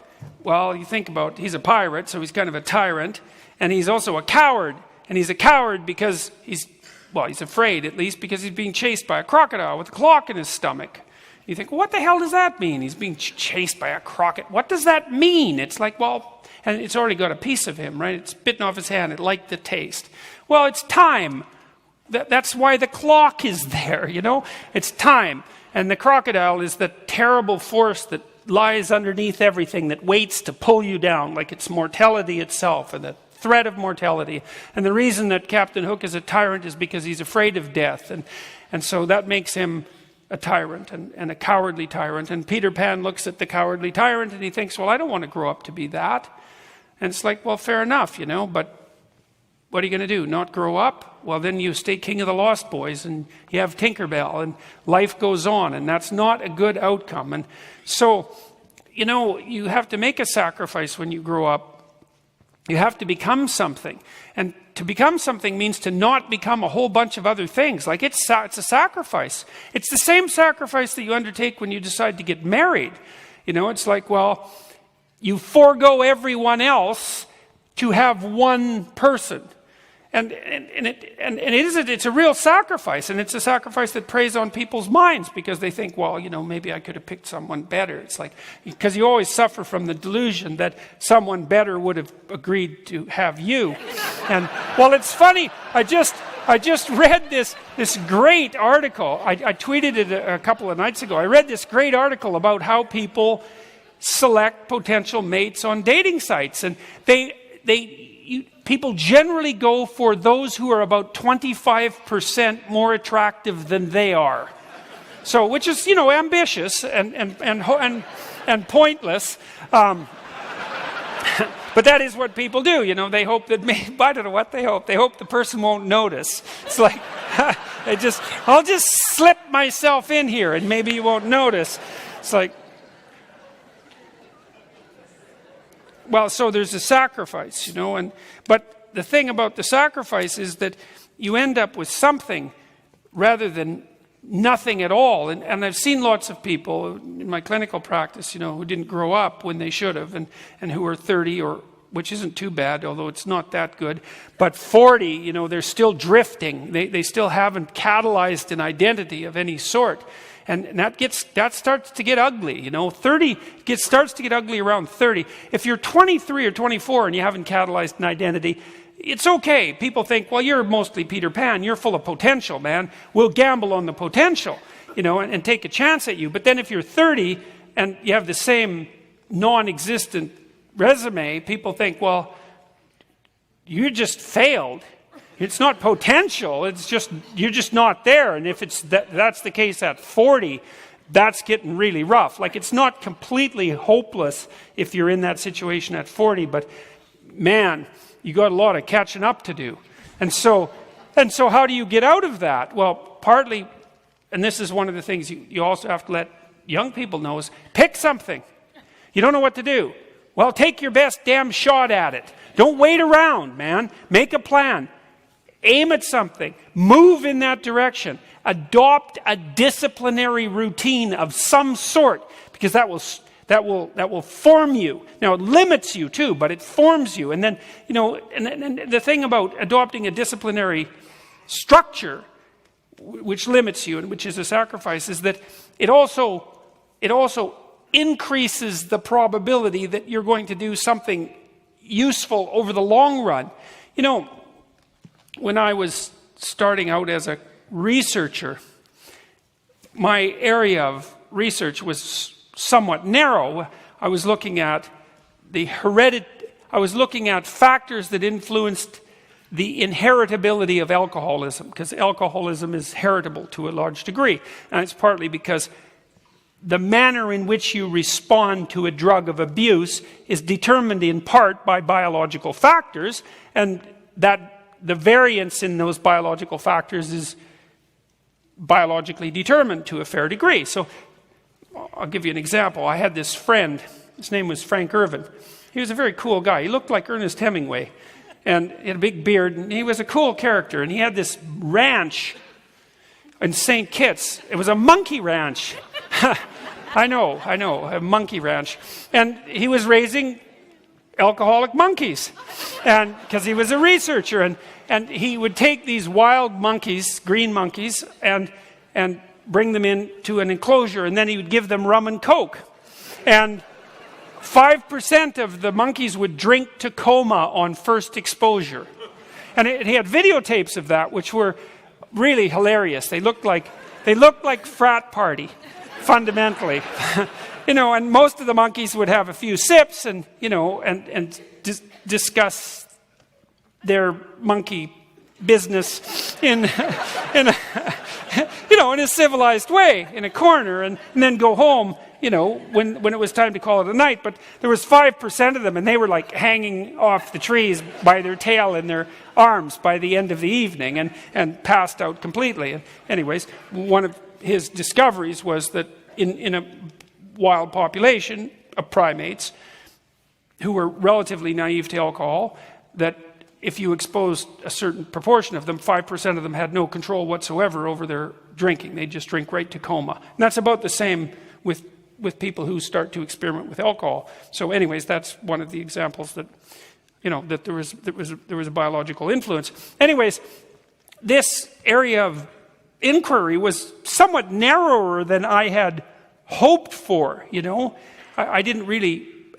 S2: well, you think about it, he's a pirate, so he's kind of a tyrant. And he's also a coward. And he's a coward because he's afraid, at least, because he's being chased by a crocodile with a clock in his stomach. You think, well, what the hell does that mean? He's being chased by a crocodile. What does that mean? It's like, well, and it's already got a piece of him, right? It's bitten off his hand. It liked the taste. Well, it's time. That's why the clock is there, It's time. And the crocodile is the terrible force that lies underneath everything, that waits to pull you down, like it's mortality itself and the threat of mortality. And the reason that Captain Hook is a tyrant is because he's afraid of death. And so that makes him a tyrant and a cowardly tyrant. And Peter Pan looks at the cowardly tyrant and he thinks, well, I don't want to grow up to be that. And it's like, well, fair enough, but what are you going to do? Not grow up? Well, then you stay king of the Lost Boys and you have Tinkerbell and life goes on, and that's not a good outcome. And so, you have to make a sacrifice when you grow up. You have to become something. And to become something means to not become a whole bunch of other things. Like it's a sacrifice. It's the same sacrifice that you undertake when you decide to get married. It's like, well, you forego everyone else to have one person. And it's a real sacrifice, and it's a sacrifice that preys on people's minds because they think, well, maybe I could have picked someone better. It's like, because you always suffer from the delusion that someone better would have agreed to have you. And well, it's funny. I just read this great article. I tweeted it a couple of nights ago. I read this great article about how people select potential mates on dating sites, and people generally go for those who are about 25% more attractive than they are. So, which is, ambitious and pointless. But that is what people do. They hope that I don't know what they hope. They hope the person won't notice. It's like, I'll just slip myself in here and maybe you won't notice. It's like, well, so there's a sacrifice, but the thing about the sacrifice is that you end up with something rather than nothing at all. And I've seen lots of people in my clinical practice, who didn't grow up when they should have, and who are 30, which isn't too bad, although it's not that good, but 40, they're still drifting. They still haven't catalyzed an identity of any sort. And that starts to get ugly, 30 starts to get ugly around 30. If you're 23 or 24 and you haven't catalyzed an identity, it's okay. People think, well, you're mostly Peter Pan. You're full of potential, man. We'll gamble on the potential, and take a chance at you. But then if you're 30 and you have the same non-existent resume, people think, well, you just failed. It's not potential, it's just, you're just not there. And if that's the case at 40, that's getting really rough. Like, it's not completely hopeless if you're in that situation at 40, but man, you got a lot of catching up to do. And so how do you get out of that? Well, partly, and this is one of the things you also have to let young people know, is pick something. You don't know what to do. Well, take your best damn shot at it. Don't wait around, man. Make a plan. Aim at something. Move in that direction. Adopt a disciplinary routine of some sort, because that will form you. Now, it limits you too, but it forms you. And then, and the thing about adopting a disciplinary structure, which limits you and which is a sacrifice, is that it also increases the probability that you're going to do something useful over the long run. When I was starting out as a researcher, my area of research was somewhat narrow. I was looking at I was looking at factors that influenced the inheritability of alcoholism, because alcoholism is heritable to a large degree. And it's partly because the manner in which you respond to a drug of abuse is determined in part by biological factors, and that the variance in those biological factors is biologically determined to a fair degree. So I'll give you an example. I had this friend. His name was Frank Irvin. He was a very cool guy. He looked like Ernest Hemingway. And he had a big beard. And he was a cool character. And he had this ranch in St. Kitts. It was a monkey ranch. I know, a monkey ranch. And he was raising alcoholic monkeys, and because he was a researcher, and he would take these wild monkeys, green monkeys, and bring them into an enclosure, and then he would give them rum and coke, and 5% of the monkeys would drink to coma on first exposure. And he had videotapes of that, which were really hilarious. They looked like frat party, fundamentally. and most of the monkeys would have a few sips and discuss their monkey business in a civilized way in a corner, and then go home, when it was time to call it a night. But there was 5% of them, and they were like hanging off the trees by their tail and their arms by the end of the evening, and passed out completely. And anyways, one of his discoveries was that in a wild population of primates who were relatively naive to alcohol, that if you exposed a certain proportion of them, 5% of them had no control whatsoever over their drinking. They just drink right to coma. And that's about the same with people who start to experiment with alcohol. So anyways, that's one of the examples that, that there was a biological influence. Anyways, this area of inquiry was somewhat narrower than I had hoped for,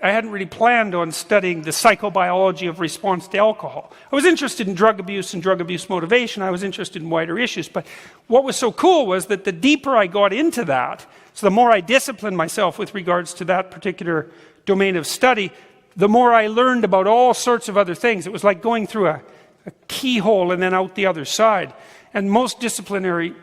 S2: I hadn't really planned on studying the psychobiology of response to alcohol. I was interested in drug abuse and drug abuse motivation. I was interested in wider issues. But what was so cool was that the deeper I got into that, so the more I disciplined myself with regards to that particular domain of study, the more I learned about all sorts of other things. It was like going through a keyhole and then out the other side. And most disciplinary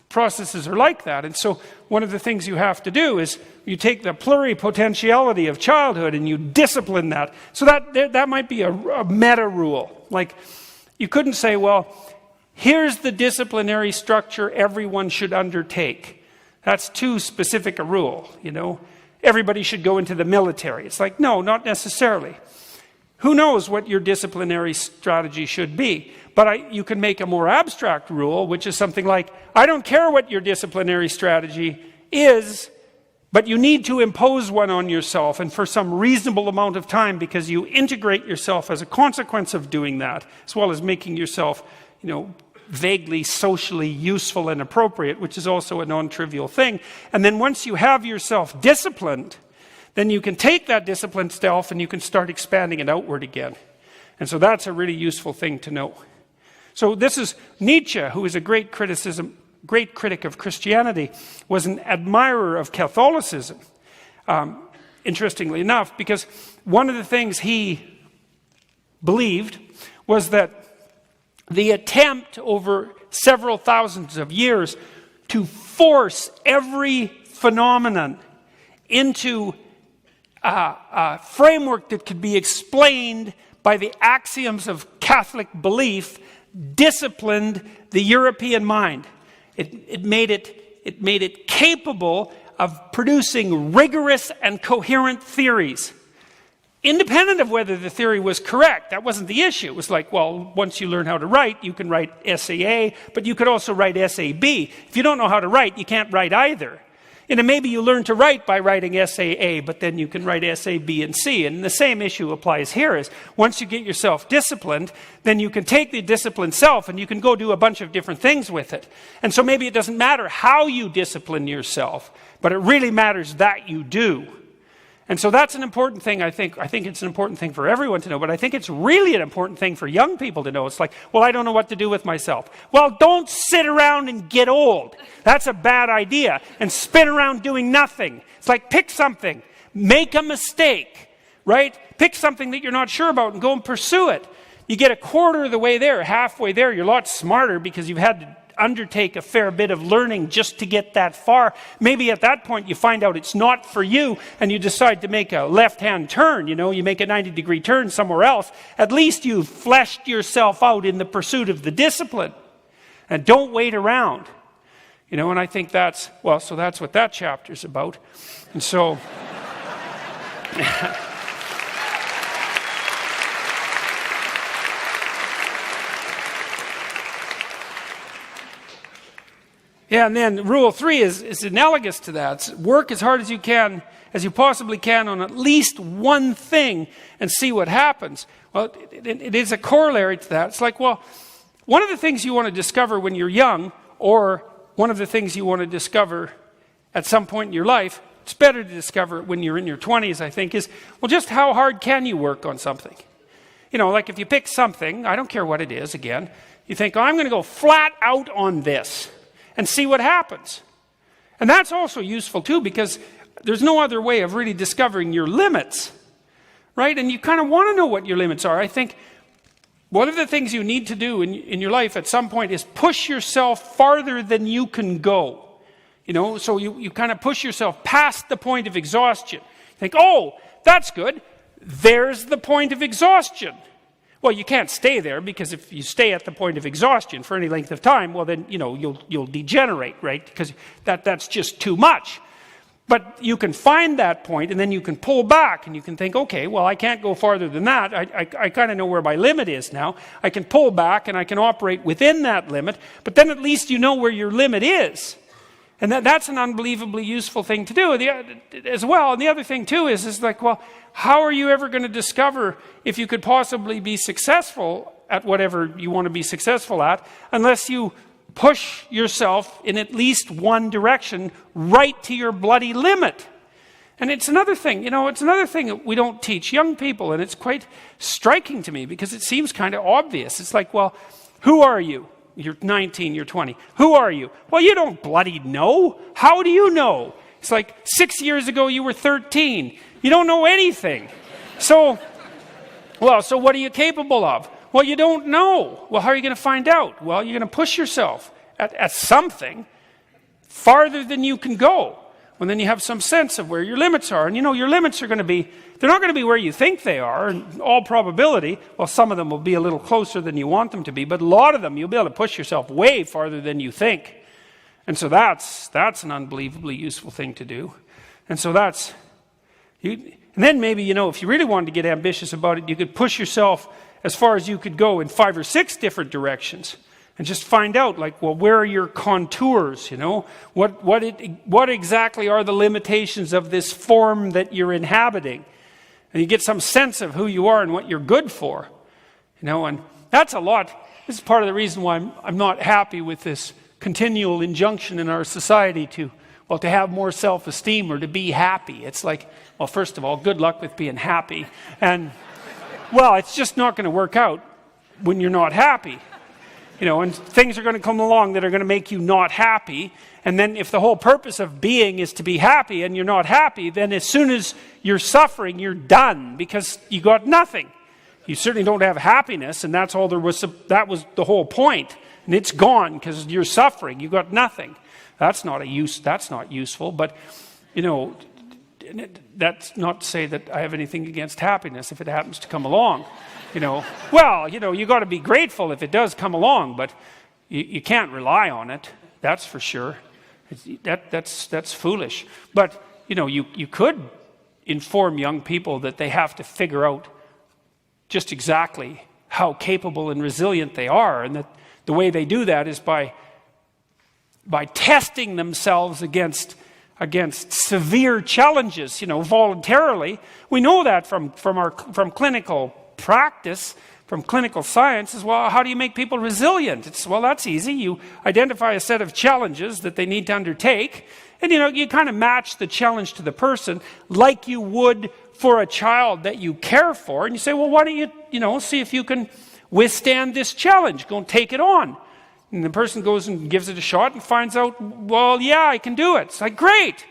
S2: processes are like that. And so one of the things you have to do is you take the pluripotentiality of childhood and you discipline that. So that might be a meta rule. Like, you couldn't say, well, here's the disciplinary structure everyone should undertake. That's too specific a rule, Everybody should go into the military. It's like, no, not necessarily. Who knows what your disciplinary strategy should be? But you can make a more abstract rule, which is something like, I don't care what your disciplinary strategy is, but you need to impose one on yourself, and for some reasonable amount of time, because you integrate yourself as a consequence of doing that, as well as making yourself, vaguely socially useful and appropriate, which is also a non-trivial thing. And then once you have yourself disciplined, then you can take that disciplined self and you can start expanding it outward again. And so that's a really useful thing to know. So this is Nietzsche, who is a great critic of Christianity, was an admirer of Catholicism, interestingly enough, because one of the things he believed was that the attempt over several thousands of years to force every phenomenon into a framework that could be explained by the axioms of Catholic belief disciplined the European mind. It made it capable of producing rigorous and coherent theories, independent of whether the theory was correct. That wasn't the issue. It was like, well, once you learn how to write, you can write SAA, but you could also write SAB. If you don't know how to write, you can't write either. Maybe you learn to write by writing SAA, but then you can write SAB and C. And the same issue applies here, is once you get yourself disciplined, then you can take the disciplined self and you can go do a bunch of different things with it. And so maybe it doesn't matter how you discipline yourself, but it really matters that you do. And so that's an important thing, I think. I think it's an important thing for everyone to know, but I think it's really an important thing for young people to know. It's like, well, I don't know what to do with myself. Well, don't sit around and get old. That's a bad idea. And spin around doing nothing. It's like, pick something. Make a mistake, right? Pick something that you're not sure about and go and pursue it. You get a quarter of the way there, halfway there, you're a lot smarter because you've had to undertake a fair bit of learning just to get that far. Maybe at that point you find out it's not for you and you decide to make a left-hand turn, you make a 90-degree turn somewhere else. At least you've fleshed yourself out in the pursuit of the discipline. And don't wait around. And I think that's what that chapter's about. And so yeah, and then rule 3 is analogous to that. Work as hard as you can, as you possibly can, on at least one thing and see what happens. Well, it is a corollary to that. It's like, well, one of the things you want to discover when you're young, or one of the things you want to discover at some point in your life, it's better to discover it when you're in your 20s, I think, is, well, just how hard can you work on something? Like if you pick something, I don't care what it is, again, you think, oh, I'm going to go flat out on this and see what happens. And that's also useful too, because there's no other way of really discovering your limits, right? And you kind of want to know what your limits are. I think one of the things you need to do in your life at some point is push yourself farther than you can go. So you kind of push yourself past the point of exhaustion. Think, oh, that's good. There's the point of exhaustion. Well, you can't stay there, because if you stay at the point of exhaustion for any length of time, well then, you'll degenerate, right? Because that's just too much. But you can find that point, and then you can pull back, and you can think, okay, well, I can't go farther than that. I kind of know where my limit is now. I can pull back, and I can operate within that limit, but then at least you know where your limit is. And that's an unbelievably useful thing to do as well. And the other thing, too, is like, well, how are you ever going to discover if you could possibly be successful at whatever you want to be successful at, unless you push yourself in at least one direction right to your bloody limit? And it's another thing, it's another thing that we don't teach young people, and it's quite striking to me because it seems kind of obvious. It's like, well, who are you? You're 19, you're 20. Who are you? Well, you don't bloody know. How do you know? It's like 6 years ago you were 13. You don't know anything. So what are you capable of? Well, you don't know. Well, how are you going to find out? Well, you're going to push yourself at something farther than you can go. Well, then you have some sense of where your limits are. And your limits are going to be, they're not going to be where you think they are, in all probability. Well, some of them will be a little closer than you want them to be, but a lot of them you'll be able to push yourself way farther than you think. And so that's an unbelievably useful thing to do. And so and then maybe, if you really wanted to get ambitious about it, you could push yourself as far as you could go in 5 or 6 different directions. And just find out, like, well, where are your contours, What exactly are the limitations of this form that you're inhabiting? And you get some sense of who you are and what you're good for, And that's a lot. This is part of the reason why I'm not happy with this continual injunction in our society to have more self-esteem or to be happy. It's like, well, first of all, good luck with being happy. And, well, it's just not going to work out when you're not happy. And things are going to come along that are going to make you not happy. And then if the whole purpose of being is to be happy and you're not happy, then as soon as you're suffering, you're done because you got nothing. You certainly don't have happiness, and that's all there was. That was the whole point. And it's gone because you're suffering. You got nothing. That's not useful. But, that's not to say that I have anything against happiness if it happens to come along. Well, you got to be grateful if it does come along, but you can't rely on it. That's for sure. That's foolish. But you could inform young people that they have to figure out just exactly how capable and resilient they are, and that the way they do that is by testing themselves against severe challenges, voluntarily. We know that from clinical practice, from clinical science. Is, well, how do you make people resilient? That's easy. You identify a set of challenges that they need to undertake, and you kind of match the challenge to the person like you would for a child that you care for, and you say, well, why don't you see if you can withstand this challenge? Go and take it on. And the person goes and gives it a shot and finds out, well, yeah, I can do it. It's like, great,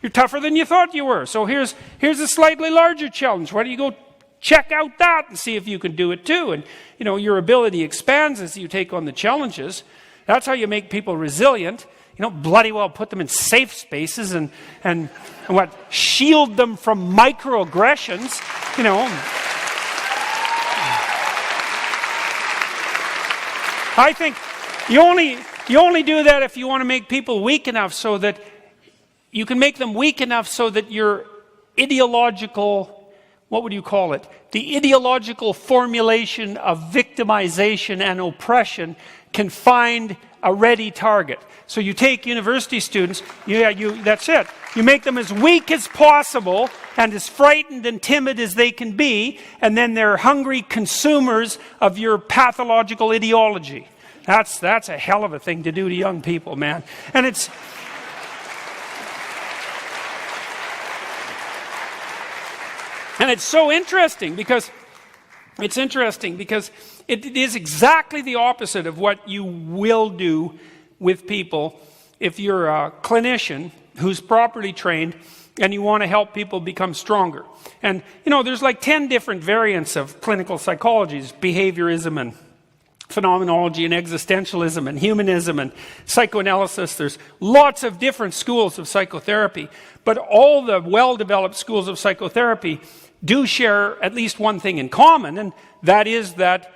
S2: you're tougher than you thought you were. So here's a slightly larger challenge. Why don't you go check out that and see if you can do it too? And your ability expands as you take on the challenges. That's how you make people resilient. Bloody well put them in safe spaces and shield them from microaggressions. I think you only do that if you want to make people weak enough so that you can make them weak enough so that your ideological, what would you call it? The ideological formulation of victimization and oppression can find a ready target. So you take university students, that's it. You make them as weak as possible and as frightened and timid as they can be, and then they're hungry consumers of your pathological ideology. That's a hell of a thing to do to young people, man. And it's so interesting because it is exactly the opposite of what you will do with people if you're a clinician who's properly trained and you want to help people become stronger. And, there's like 10 different variants of clinical psychologies, behaviorism and phenomenology and existentialism and humanism and psychoanalysis. There's lots of different schools of psychotherapy, but all the well-developed schools of psychotherapy do share at least one thing in common, and that is that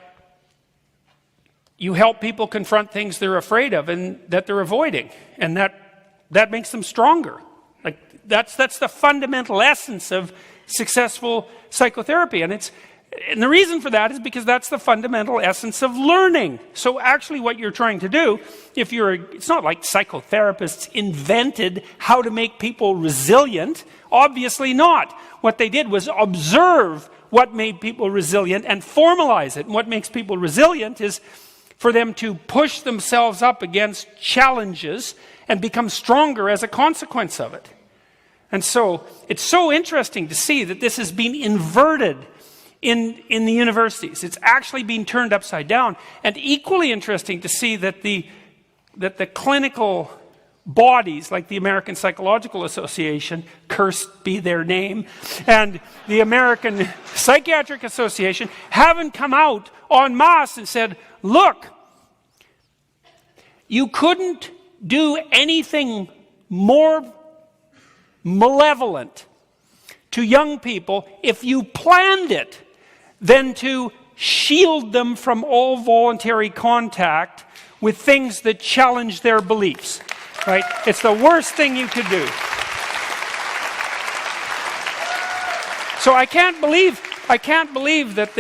S2: you help people confront things they're afraid of and that they're avoiding, and that makes them stronger. Like that's the fundamental essence of successful psychotherapy, and the reason for that is because that's the fundamental essence of learning. So actually what you're trying to do, it's not like psychotherapists invented how to make people resilient. Obviously not. What they did was observe what made people resilient and formalize it. And what makes people resilient is for them to push themselves up against challenges and become stronger as a consequence of it. And so it's so interesting to see that this has been inverted in the universities. It's actually been turned upside down. And equally interesting to see that the clinical bodies like the American Psychological Association, cursed be their name, and the American Psychiatric Association haven't come out en masse and said, look, you couldn't do anything more malevolent to young people if you planned it than to shield them from all voluntary contact with things that challenge their beliefs. Right? It's the worst thing you could do. So I can't believe that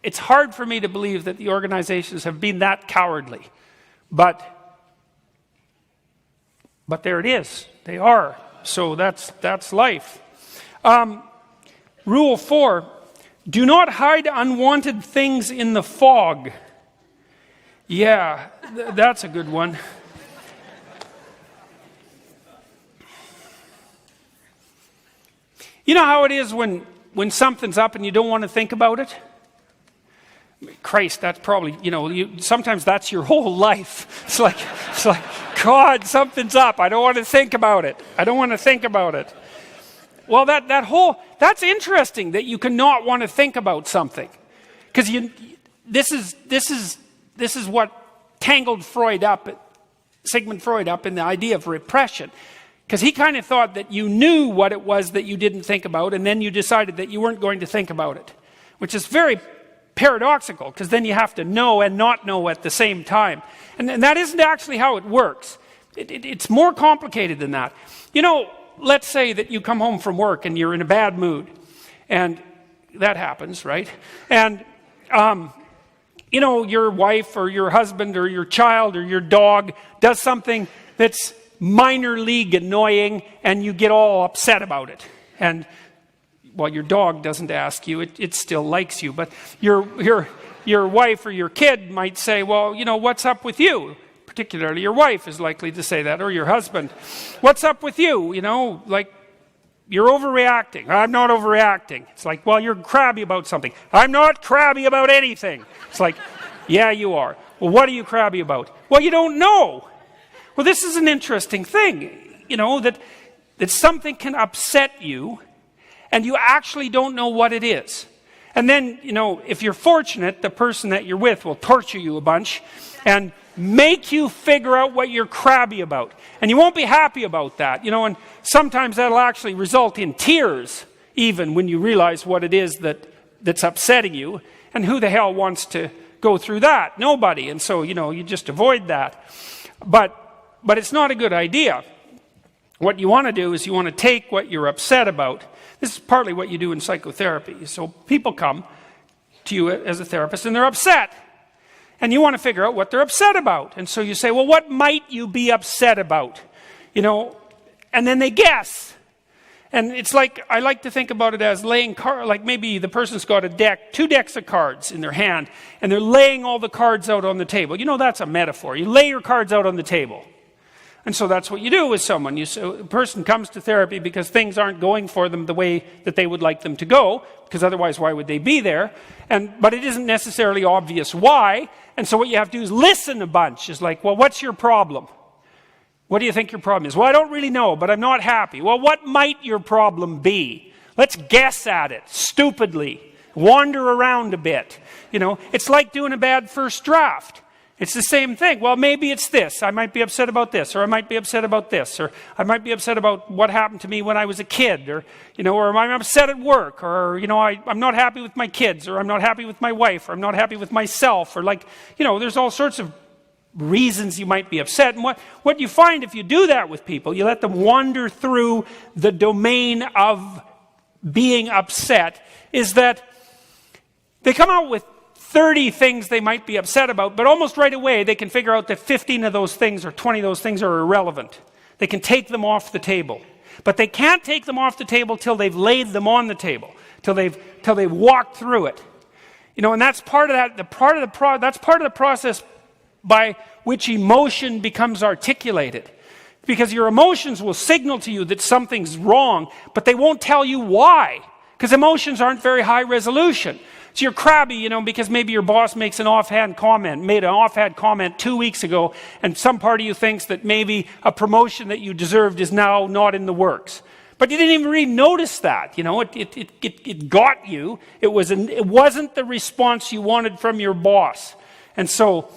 S2: it's hard for me to believe that the organizations have been that cowardly. But there it is. They are. So that's life. Rule 4, do not hide unwanted things in the fog. Yeah, that's a good one. You know how it is when something's up and you don't want to think about it? Christ, that's probably, sometimes that's your whole life. It's like, God, something's up. I don't want to think about it. Well, that's interesting that you cannot want to think about something. Because this is what tangled Sigmund Freud up in the idea of repression. Because he kind of thought that you knew what it was that you didn't think about, and then you decided that you weren't going to think about it. Which is very paradoxical, because then you have to know and not know at the same time. And that isn't actually how it works. It's more complicated than that. Let's say that you come home from work and you're in a bad mood. And that happens, right? And, your wife or your husband or your child or your dog does something that's minor league annoying, and you get all upset about it. And well, your dog doesn't ask you, it still likes you, but your wife or your kid might say, well, what's up with you? Particularly your wife is likely to say that, or your husband. What's up with you? You're overreacting. I'm not overreacting. It's like, well, you're crabby about something. I'm not crabby about anything. It's like, yeah, you are. Well, what are you crabby about? Well, you don't know. Well, this is an interesting thing, that something can upset you and you actually don't know what it is. And then, if you're fortunate, the person that you're with will torture you a bunch and make you figure out what you're crabby about. And you won't be happy about that, and sometimes that'll actually result in tears, even when you realize what it is that's upsetting you. And who the hell wants to go through that? Nobody. And so, you just avoid that. But it's not a good idea. What you want to do is you want to take what you're upset about. This is partly what you do in psychotherapy. So people come to you as a therapist and they're upset. And you want to figure out what they're upset about. And so you say, well, what might you be upset about? And then they guess. And it's like, I like to think about it as laying cards, like maybe the person's got two decks of cards in their hand, and they're laying all the cards out on the table. That's a metaphor. You lay your cards out on the table. And so that's what you do with someone. A person comes to therapy because things aren't going for them the way that they would like them to go, because otherwise why would they be there? But it isn't necessarily obvious why. And so what you have to do is listen a bunch. It's like, well, what's your problem? What do you think your problem is? Well, I don't really know, but I'm not happy. Well, what might your problem be? Let's guess at it, stupidly. Wander around a bit. It's like doing a bad first draft. It's the same thing. Well, maybe it's this. I might be upset about this, or I might be upset about this, or I might be upset about what happened to me when I was a kid, or I'm upset at work, or, I'm not happy with my kids, or I'm not happy with my wife, or I'm not happy with myself, or there's all sorts of reasons you might be upset. And what you find if you do that with people, you let them wander through the domain of being upset, is that they come out with 30 things they might be upset about, but almost right away they can figure out that 15 of those things or 20 of those things are irrelevant. They can take them off the table. But they can't take them off the table till they've laid them on the table, till they've walked through it. And that's part of that. That's part of the process by which emotion becomes articulated. Because your emotions will signal to you that something's wrong, but they won't tell you why. Because emotions aren't very high resolution. So you're crabby, because maybe your boss made an offhand comment 2 weeks ago, and some part of you thinks that maybe a promotion that you deserved is now not in the works. But you didn't even really notice that. It got you. It wasn't the response you wanted from your boss. And so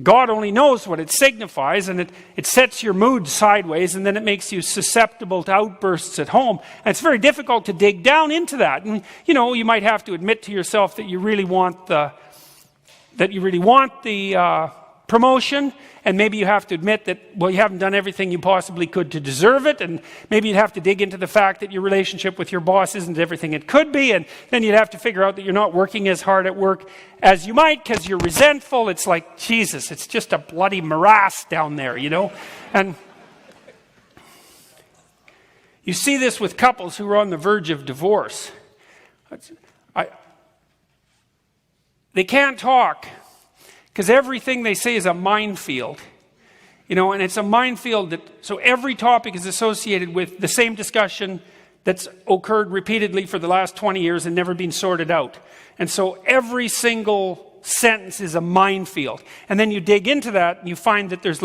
S2: God only knows what it signifies, and it sets your mood sideways, and then it makes you susceptible to outbursts at home. And it's very difficult to dig down into that. And you might have to admit to yourself that you really want the promotion, and maybe you have to admit that, you haven't done everything you possibly could to deserve it, and maybe you'd have to dig into the fact that your relationship with your boss isn't everything it could be, and then you'd have to figure out that you're not working as hard at work as you might because you're resentful. It's like, Jesus, it's just a bloody morass down there, And you see this with couples who are on the verge of divorce. They can't talk, because everything they say is a minefield. And it's a minefield so every topic is associated with the same discussion that's occurred repeatedly for the last 20 years and never been sorted out. And so every single sentence is a minefield. And then you dig into that and you find that there's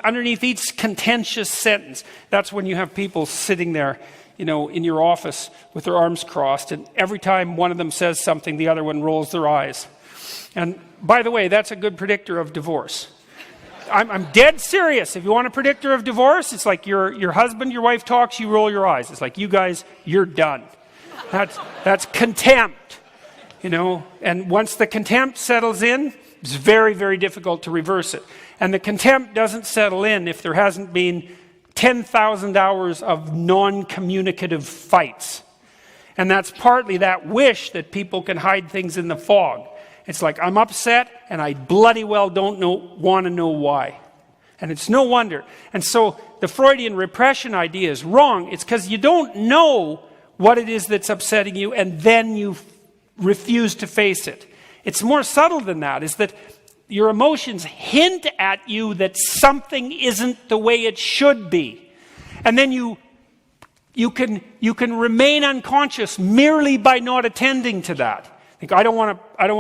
S2: underneath each contentious sentence, that's when you have people sitting there, in your office with their arms crossed, and every time one of them says something, the other one rolls their eyes. And by the way, that's a good predictor of divorce. I'm dead serious. If you want a predictor of divorce, it's like your husband, your wife talks, you roll your eyes. It's like, you guys, you're done. That's contempt, And once the contempt settles in, it's very, very difficult to reverse it. And the contempt doesn't settle in if there hasn't been 10,000 hours of non-communicative fights. And that's partly that wish that people can hide things in the fog. It's like, I'm upset, and I bloody well don't want to know why. And it's no wonder. And so the Freudian repression idea is wrong. It's because you don't know what it is that's upsetting you, and then you refuse to face it. It's more subtle than that, is that your emotions hint at you that something isn't the way it should be. And then you can remain unconscious merely by not attending to that. Think, I don't want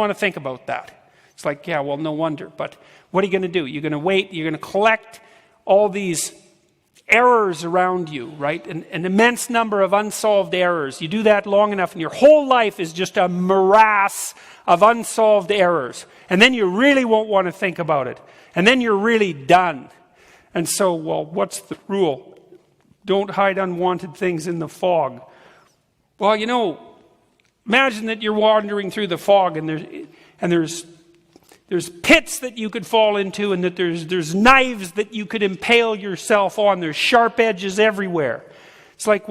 S2: to think about that. It's like, yeah, well, no wonder. But what are you going to do? You're going to wait. You're going to collect all these errors around you, right? An immense number of unsolved errors. You do that long enough, and your whole life is just a morass of unsolved errors. And then you really won't want to think about it. And then you're really done. And so, what's the rule? Don't hide unwanted things in the fog. Well, imagine that you're wandering through the fog, and there's pits that you could fall into, and that there's knives that you could impale yourself on. There's sharp edges everywhere. It's like,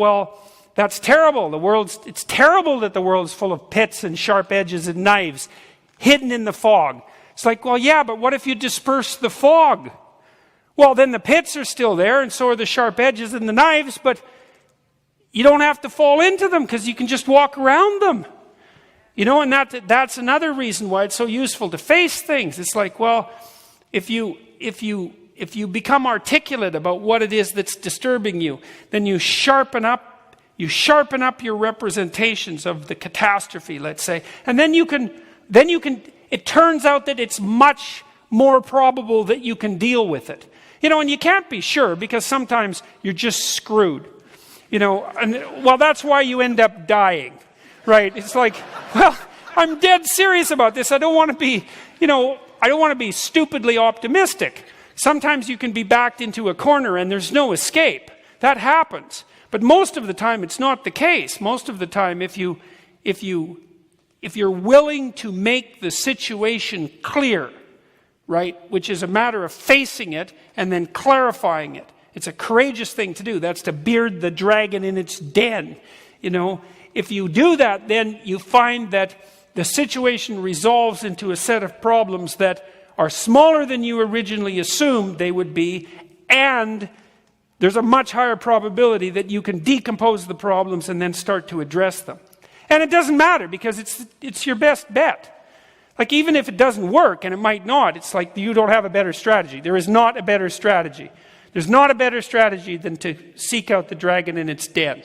S2: that's terrible. It's terrible that the world's full of pits and sharp edges and knives hidden in the fog. It's like, yeah, but what if you disperse the fog? Well, then the pits are still there, and so are the sharp edges and the knives, but you don't have to fall into them because you can just walk around them. And that's another reason why it's so useful to face things. It's like, if you become articulate about what it is that's disturbing you, then you sharpen up your representations of the catastrophe, let's say, and then you can. It turns out that it's much more probable that you can deal with it. And you can't be sure because sometimes you're just screwed. Well, that's why you end up dying, right? It's like, well, I'm dead serious about this. I don't want to be, I don't want to be stupidly optimistic. Sometimes you can be backed into a corner and there's no escape. That happens. But most of the time it's not the case. Most of the time if you're willing to make the situation clear, right, which is a matter of facing it and then clarifying it. It's a courageous thing to do. That's to beard the dragon in its den. If you do that, then you find that the situation resolves into a set of problems that are smaller than you originally assumed they would be, and there's a much higher probability that you can decompose the problems and then start to address them. And it doesn't matter because it's your best bet. Like even if it doesn't work, and it might not, it's like you don't have a better strategy. There is not a better strategy. There's not a better strategy than to seek out the dragon in its den,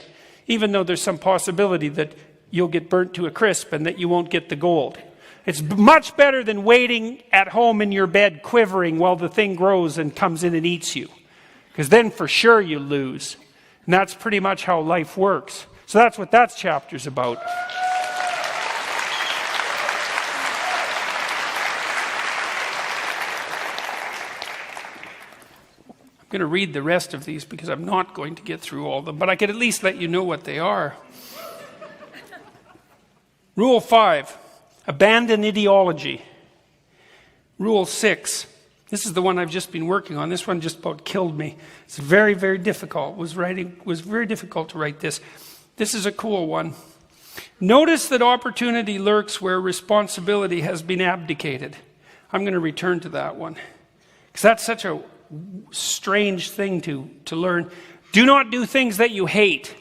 S2: even though there's some possibility that you'll get burnt to a crisp and that you won't get the gold. It's much better than waiting at home in your bed quivering while the thing grows and comes in and eats you. Because then for sure you lose. And that's pretty much how life works. So that's what that chapter's about. I'm going to read the rest of these because I'm not going to get through all of them, but I could at least let you know what they are. Rule 5, abandon ideology. Rule 6, this is the one I've just been working on. This one just about killed me. It's very, very difficult. It was very difficult to write this. This is a cool one. Notice that opportunity lurks where responsibility has been abdicated. I'm going to return to that one because that's such a strange thing to learn. Do not do things that you hate.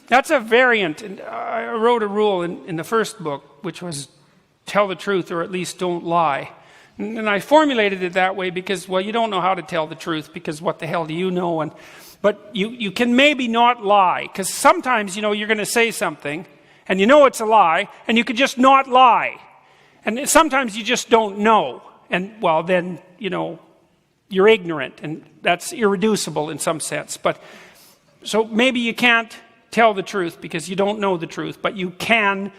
S2: That's a variant. And I wrote a rule in the first book, which was tell the truth or at least don't lie. And I formulated it that way because, well, you don't know how to tell the truth because what the hell do you know? But you can maybe not lie because sometimes, you're going to say something and it's a lie and you could just not lie. And sometimes you just don't know. And, well, then, you're ignorant and that's irreducible in some sense. But so maybe you can't tell the truth because you don't know the truth, but you can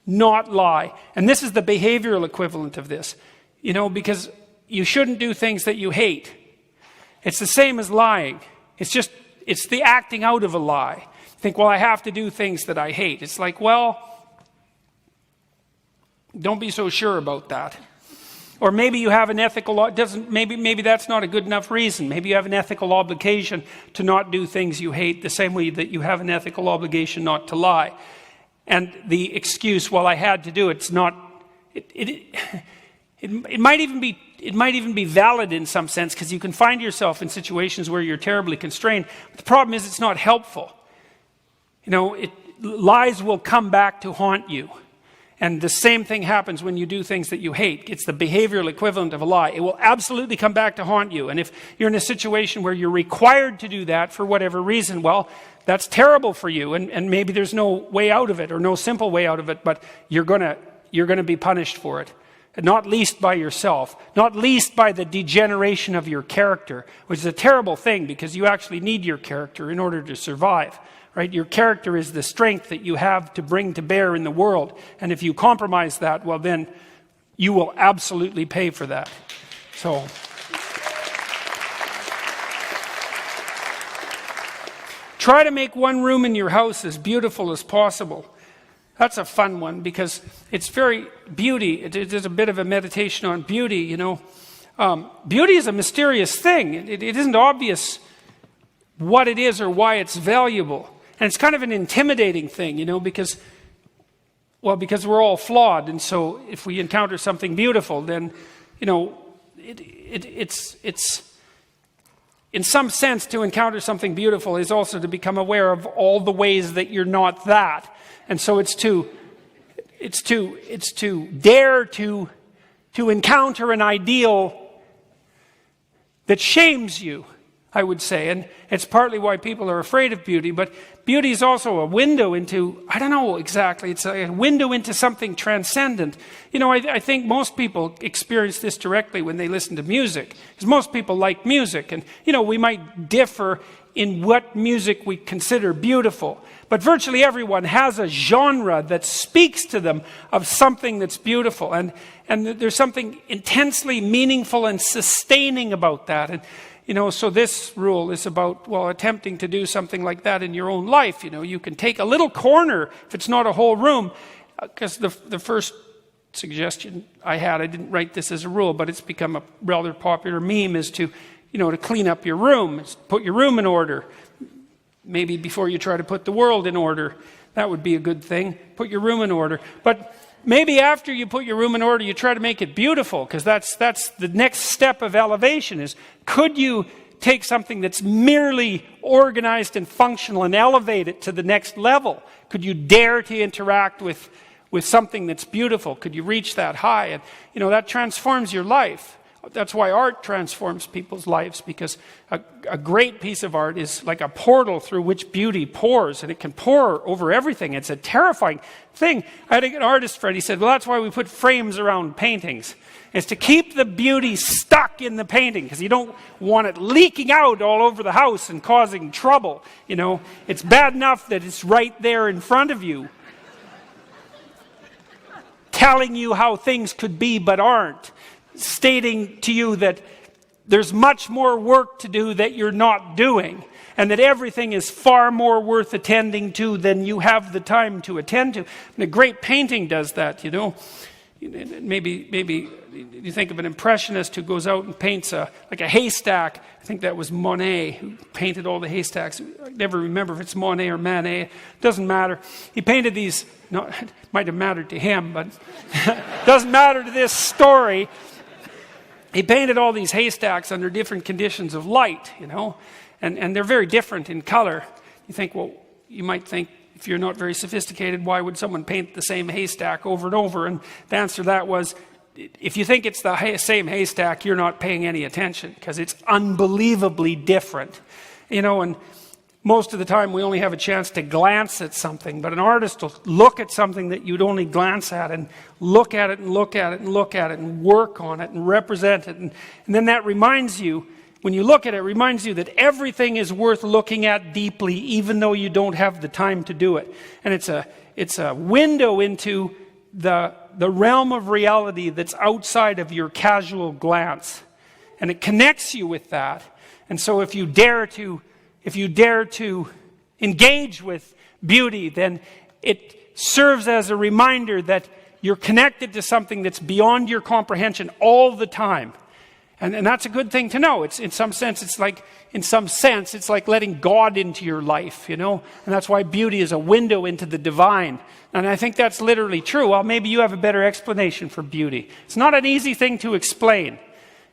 S2: not lie. And this is the behavioral equivalent of this, because you shouldn't do things that you hate. It's the same as lying. It's the acting out of a lie. You think, well, I have to do things that I hate. It's like, well, don't be so sure about that. Or maybe you have an ethical, maybe that's not a good enough reason. Maybe you have an ethical obligation to not do things you hate the same way that you have an ethical obligation not to lie. And the excuse, well, I had to do it's not, it might even be valid in some sense because you can find yourself in situations where you're terribly constrained. But the problem is it's not helpful. Lies will come back to haunt you. And the same thing happens when you do things that you hate. It's the behavioral equivalent of a lie. It will absolutely come back to haunt you. And if you're in a situation where you're required to do that for whatever reason, well, that's terrible for you. And maybe there's no way out of it or no simple way out of it, but you're gonna be punished for it. And not least by yourself, not least by the degeneration of your character, which is a terrible thing because you actually need your character in order to survive. Right? Your character is the strength that you have to bring to bear in the world. And if you compromise that, well, then you will absolutely pay for that. So, try to make one room in your house as beautiful as possible. That's a fun one because it's very beauty. It is a bit of a meditation on beauty, Beauty is a mysterious thing. It isn't obvious what it is or why it's valuable. And it's kind of an intimidating thing, because we're all flawed. And so if we encounter something beautiful, then, it's in some sense to encounter something beautiful is also to become aware of all the ways that you're not that. And so it's to dare to encounter an ideal that shames you. I would say. And it's partly why people are afraid of beauty. But beauty is also a window into, I don't know exactly, it's a window into something transcendent. You know, I think most people experience this directly when they listen to music. Because most people like music. And, you know, we might differ in what music we consider beautiful. But virtually everyone has a genre that speaks to them of something that's beautiful. And there's something intensely meaningful and sustaining about that. And, you know, so this rule is about, well, attempting to do something like that in your own life. You know, you can take a little corner, if it's not a whole room, because the first suggestion I had, I didn't write this as a rule, but it's become a rather popular meme, is to, you know, to clean up your room, put your room in order. Maybe before you try to put the world in order. That would be a good thing. Put your room in order. But maybe after you put your room in order, you try to make it beautiful, because that's the next step of elevation is, could you take something that's merely organized and functional and elevate it to the next level? Could you dare to interact with something that's beautiful? Could you reach that high? And, you know, that transforms your life. That's why art transforms people's lives, because a great piece of art is like a portal through which beauty pours, and it can pour over everything. It's a terrifying thing. I had an artist friend, he said, well, that's why we put frames around paintings. It's to keep the beauty stuck in the painting, because you don't want it leaking out all over the house and causing trouble. You know, it's bad enough that it's right there in front of you, telling you how things could be but aren't. Stating to you that there's much more work to do that you're not doing, and that everything is far more worth attending to than you have the time to attend to. And a great painting does that, you know. Maybe you think of an impressionist who goes out and paints like a haystack. I think that was Monet who painted all the haystacks. I never remember if it's Monet or Manet. It doesn't matter. He painted these, no, it might have mattered to him, but it doesn't matter to this story. He painted all these haystacks under different conditions of light, you know, and they're very different in color. You think, well, you might think, if you're not very sophisticated, why would someone paint the same haystack over and over? And the answer to that was, if you think it's the same haystack, you're not paying any attention, because it's unbelievably different, you know. And most of the time we only have a chance to glance at something, but an artist will look at something that you'd only glance at, and look at it and look at it and look at it and work on it and represent it. And then that reminds you, when you look at it, it reminds you that everything is worth looking at deeply, even though you don't have the time to do it. And it's a window into the realm of reality that's outside of your casual glance. And it connects you with that. And so if you dare to engage with beauty, then it serves as a reminder that you're connected to something that's beyond your comprehension all the time. And that's a good thing to know. It's in some sense it's like letting God into your life, you know? And that's why beauty is a window into the divine. And I think that's literally true. Well, maybe you have a better explanation for beauty. It's not an easy thing to explain.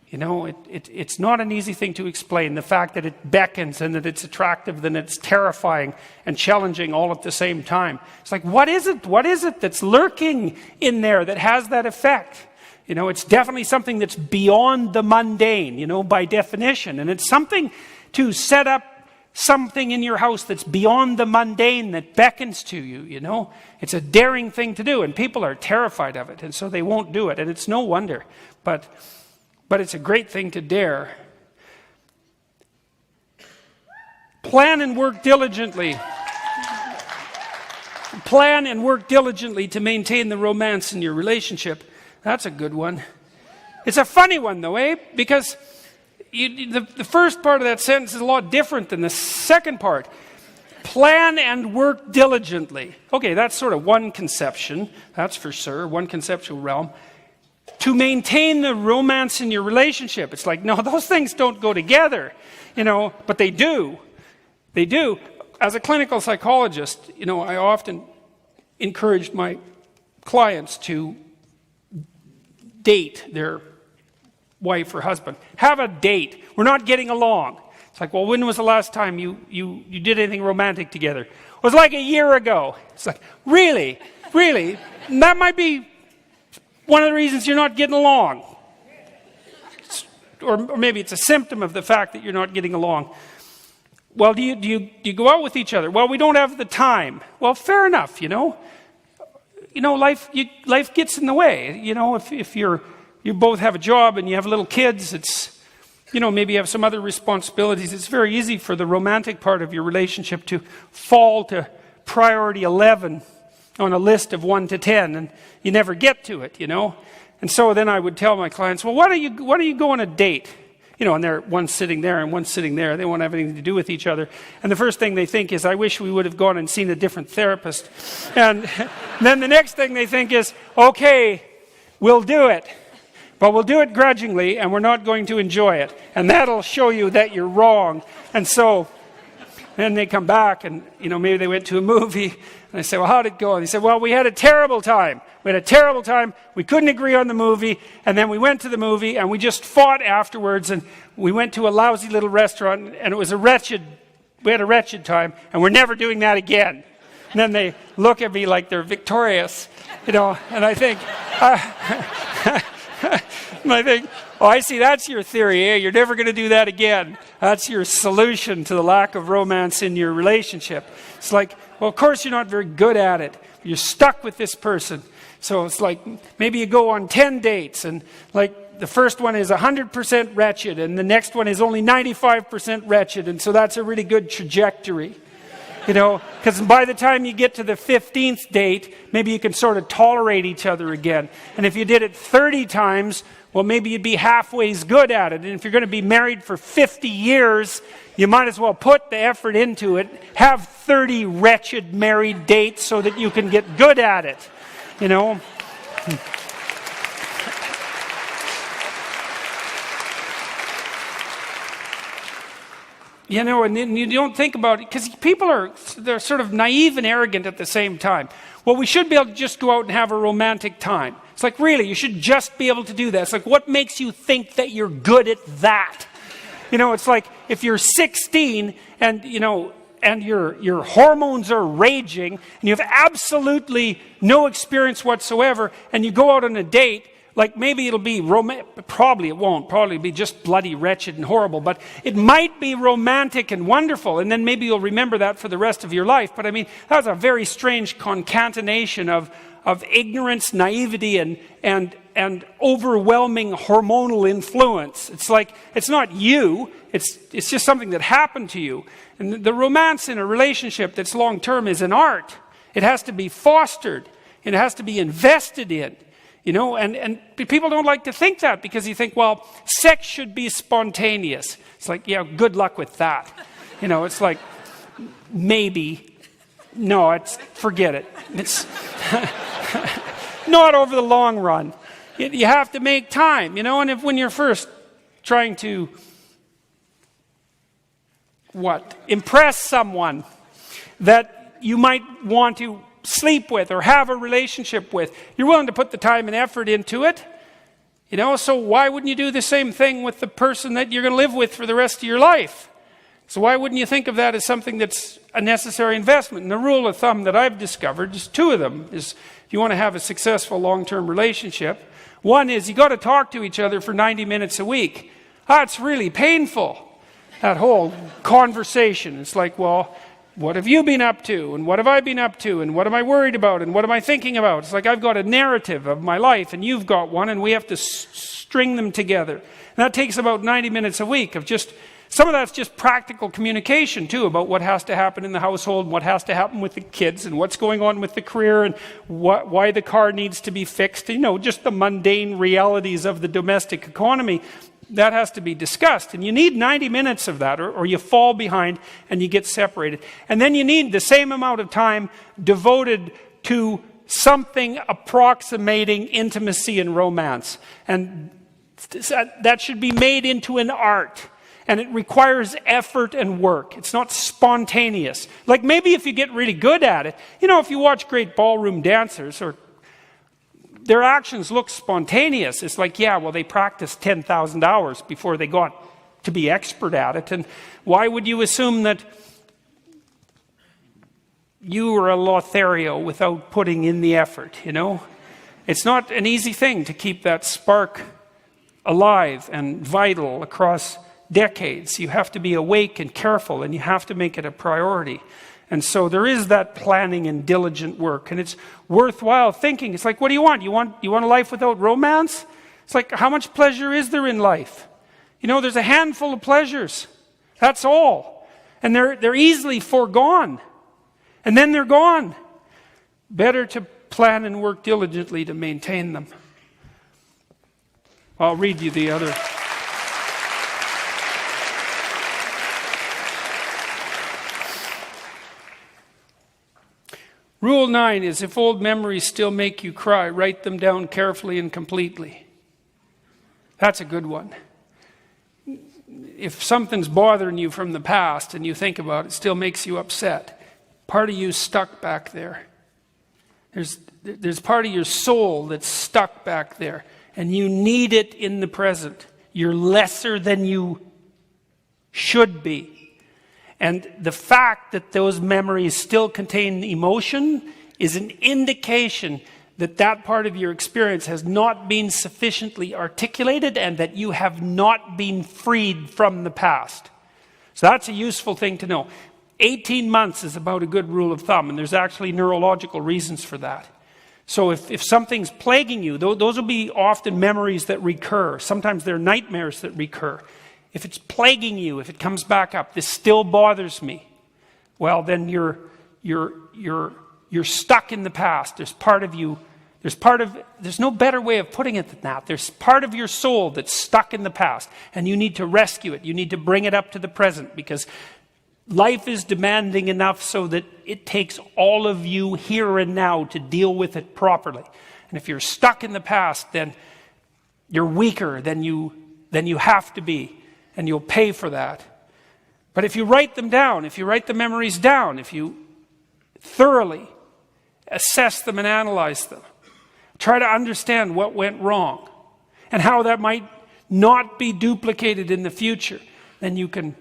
S2: You know, it's not an easy thing to explain. The fact that it beckons and that it's attractive, then it's terrifying and challenging all at the same time. It's like, what is it? What is it that's lurking in there that has that effect? You know, it's definitely something that's beyond the mundane, you know, by definition. And it's something to set up something in your house that's beyond the mundane, that beckons to you, you know. It's a daring thing to do, and people are terrified of it, and so they won't do it. And it's no wonder. But it's a great thing to dare. Plan and work diligently. Plan and work diligently to maintain the romance in your relationship. That's a good one. It's a funny one, though, eh? Because the first part of that sentence is a lot different than the second part. Plan and work diligently. Okay, that's sort of one conception. That's for sure, one conceptual realm. To maintain the romance in your relationship. It's like, no, those things don't go together, you know, but they do. They do. As a clinical psychologist, you know, I often encouraged my clients to date their wife or husband. Have a date. We're not getting along. It's like, well, when was the last time you did anything romantic together? It was like a year ago. It's like, really? Really? And that might be one of the reasons you're not getting along. or maybe it's a symptom of the fact that you're not getting along. Well, do you go out with each other? Well, we don't have the time. Well, fair enough, life gets in the way. If you both have a job and you have little kids, it's, maybe you have some other responsibilities. It's very easy for the romantic part of your relationship to fall to priority 11 on a list of 1 to 10, and you never get to it, And so then I would tell my clients, well, why don't you go on a date? And one's sitting there and one's sitting there. They won't have anything to do with each other. And the first thing they think is, I wish we would have gone and seen a different therapist. And then the next thing they think is, okay, we'll do it. But we'll do it grudgingly, and we're not going to enjoy it. And that'll show you that you're wrong. And so then they come back and, maybe they went to a movie. And I say, well, how'd it go? And they said, well, we had a terrible time. We couldn't agree on the movie. And then we went to the movie and we just fought afterwards. And we went to a lousy little restaurant and it was we had a wretched time. And we're never doing that again. And then they look at me like they're victorious, and I think, oh, I see, that's your theory, eh? You're never going to do that again. That's your solution to the lack of romance in your relationship. It's like, well, of course you're not very good at it. You're stuck with this person. So it's like, maybe you go on 10 dates, and like the first one is 100% wretched, and the next one is only 95% wretched, and so that's a really good trajectory. Because by the time you get to the 15th date, maybe you can sort of tolerate each other again. And if you did it 30 times, well, maybe you'd be halfway good at it. And if you're going to be married for 50 years, you might as well put the effort into it. Have 30 wretched married dates so that you can get good at it. And then you don't think about it, because they're sort of naive and arrogant at the same time. Well, we should be able to just go out and have a romantic time. It's like, really, you should just be able to do that. It's like, what makes you think that you're good at that? It's like, if you're 16 and, and your hormones are raging, and you have absolutely no experience whatsoever, and you go out on a date, like maybe it'll be probably it won't. Probably be just bloody wretched and horrible. But it might be romantic and wonderful. And then maybe you'll remember that for the rest of your life. But I mean, that's a very strange concatenation of ignorance, naivety, and overwhelming hormonal influence. It's like, it's not you. It's just something that happened to you. And the romance in a relationship that's long-term is an art. It has to be fostered. It has to be invested in. And people don't like to think that, because you think, well, sex should be spontaneous. It's like, yeah, good luck with that. It's like, maybe. No, forget it. It's not over the long run. You have to make time, and when you're first trying to, impress someone that you might want to sleep with or have a relationship with, you're willing to put the time and effort into it. So why wouldn't you do the same thing with the person that you're going to live with for the rest of your life? So why wouldn't you think of that as something that's a necessary investment? And the rule of thumb that I've discovered, just two of them, is if you want to have a successful long-term relationship, one is you got to talk to each other for 90 minutes a week. That's really painful, that whole conversation. It's like, well, what have you been up to? And what have I been up to? And what am I worried about? And what am I thinking about? It's like I've got a narrative of my life and you've got one, and we have to string them together. And that takes about 90 minutes a week of just, some of that's just practical communication too, about what has to happen in the household, and what has to happen with the kids, and what's going on with the career, and why the car needs to be fixed. Just the mundane realities of the domestic economy. That has to be discussed. And you need 90 minutes of that, or you fall behind and you get separated. And then you need the same amount of time devoted to something approximating intimacy and romance. And that should be made into an art. And it requires effort and work. It's not spontaneous. Like maybe if you get really good at it, if you watch great ballroom dancers, or their actions look spontaneous. It's like, yeah, well, they practiced 10,000 hours before they got to be expert at it. And why would you assume that you were a Lothario without putting in the effort, It's not an easy thing to keep that spark alive and vital across decades. You have to be awake and careful, and you have to make it a priority. And so there is that planning and diligent work, and it's worthwhile thinking. It's like, what do you want? You want a life without romance? It's like, how much pleasure is there in life? There's a handful of pleasures. That's all. And they're easily foregone. And then they're gone. Better to plan and work diligently to maintain them. I'll read you the other. Rule 9 is, if old memories still make you cry, write them down carefully and completely. That's a good one. If something's bothering you from the past and you think about it, still makes you upset, part of you's stuck back there. There's part of your soul that's stuck back there, and you need it in the present. You're lesser than you should be. And the fact that those memories still contain emotion is an indication that that part of your experience has not been sufficiently articulated and that you have not been freed from the past. So that's a useful thing to know. 18 months is about a good rule of thumb, and there's actually neurological reasons for that. So if something's plaguing you, those will be often memories that recur. Sometimes they're nightmares that recur. If it's plaguing you, if it comes back up, this still bothers me, well, then you're stuck in the past. There's part of you, there's no better way of putting it than that. There's part of your soul that's stuck in the past, and you need to rescue it. You need to bring it up to the present, because life is demanding enough so that it takes all of you here and now to deal with it properly. And if you're stuck in the past, then you're weaker than you have to be. And you'll pay for that. But if you write them down, if you write the memories down, if you thoroughly assess them and analyze them, try to understand what went wrong and how that might not be duplicated in the future, then you can...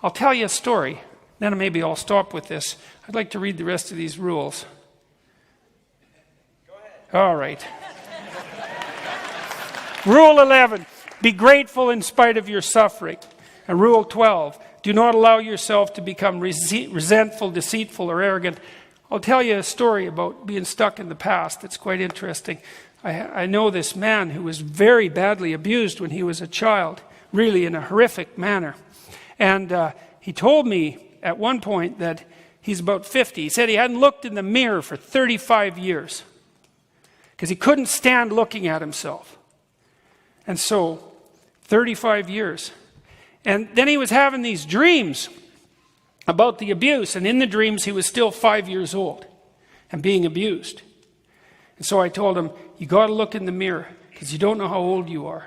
S2: I'll tell you a story, then maybe I'll stop with this. I'd like to read the rest of these rules.
S3: Go ahead.
S2: All right. Rule 11. Be grateful in spite of your suffering. And Rule 12, do not allow yourself to become resentful, deceitful, or arrogant. I'll tell you a story about being stuck in the past that's quite interesting. I know this man who was very badly abused when he was a child, really in a horrific manner. And he told me at one point that he's about 50. He said he hadn't looked in the mirror for 35 years because he couldn't stand looking at himself. And so, 35 years. And then he was having these dreams about the abuse. And in the dreams, he was still 5 years old and being abused. And so I told him, you got to look in the mirror because you don't know how old you are.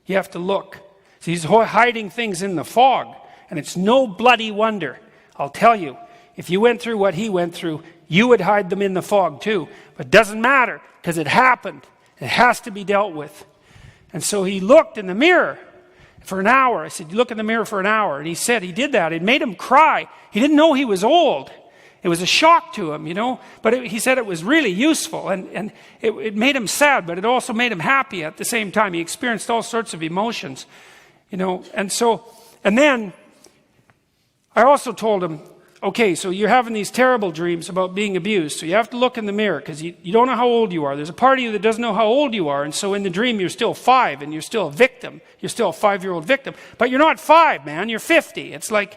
S2: You have to look. So he's hiding things in the fog. And it's no bloody wonder. I'll tell you, if you went through what he went through, you would hide them in the fog too. But it doesn't matter because it happened. It has to be dealt with. And so he looked in the mirror for an hour. I said, you look in the mirror for an hour. And he said he did that. It made him cry. He didn't know he was old. It was a shock to him, But he said it was really useful. And it made him sad, but it also made him happy at the same time. He experienced all sorts of emotions, And then I also told him, okay, so you're having these terrible dreams about being abused. So you have to look in the mirror because you don't know how old you are. There's a part of you that doesn't know how old you are. And so in the dream, you're still 5 and you're still a victim. You're still a 5-year-old victim. But you're not 5, man. You're 50. It's like,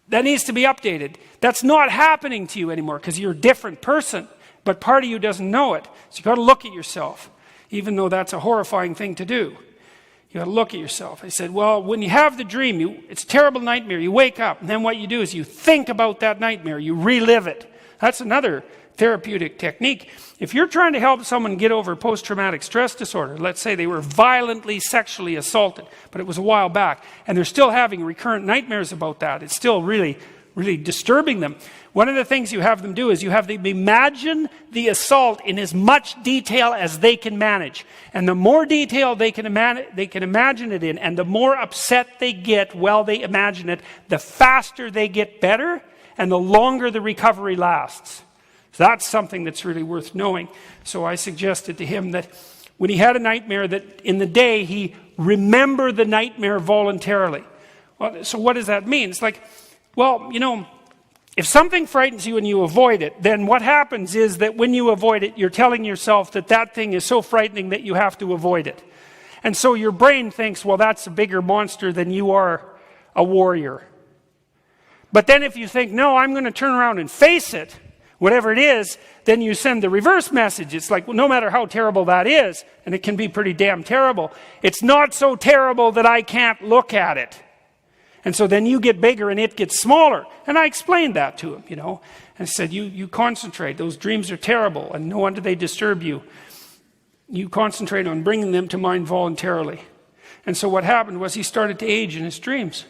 S2: that needs to be updated. That's not happening to you anymore because you're a different person. But part of you doesn't know it. So you've got to look at yourself, even though that's a horrifying thing to do. You got to look at yourself. I said, well, when you have the dream, it's a terrible nightmare. You wake up, and then what you do is you think about that nightmare. You relive it. That's another therapeutic technique. If you're trying to help someone get over post-traumatic stress disorder, let's say they were violently sexually assaulted, but it was a while back, and they're still having recurrent nightmares about that. It's still really, really disturbing them. One of the things you have them do is you have them imagine the assault in as much detail as they can manage. And the more detail they can imagine it in, and the more upset they get while they imagine it, the faster they get better, and the longer the recovery lasts. So that's something that's really worth knowing. So I suggested to him that when he had a nightmare, that in the day he remembered the nightmare voluntarily. Well, so what does that mean? It's like, well, if something frightens you and you avoid it, then what happens is that when you avoid it, you're telling yourself that that thing is so frightening that you have to avoid it. And so your brain thinks, well, that's a bigger monster than you are a warrior. But then if you think, no, I'm going to turn around and face it, whatever it is, then you send the reverse message. It's like, well, no matter how terrible that is, and it can be pretty damn terrible, it's not so terrible that I can't look at it. And so then you get bigger and it gets smaller. And I explained that to him, and I said, you concentrate. Those dreams are terrible, and no wonder they disturb you. You concentrate on bringing them to mind voluntarily. And so what happened was he started to age in his dreams.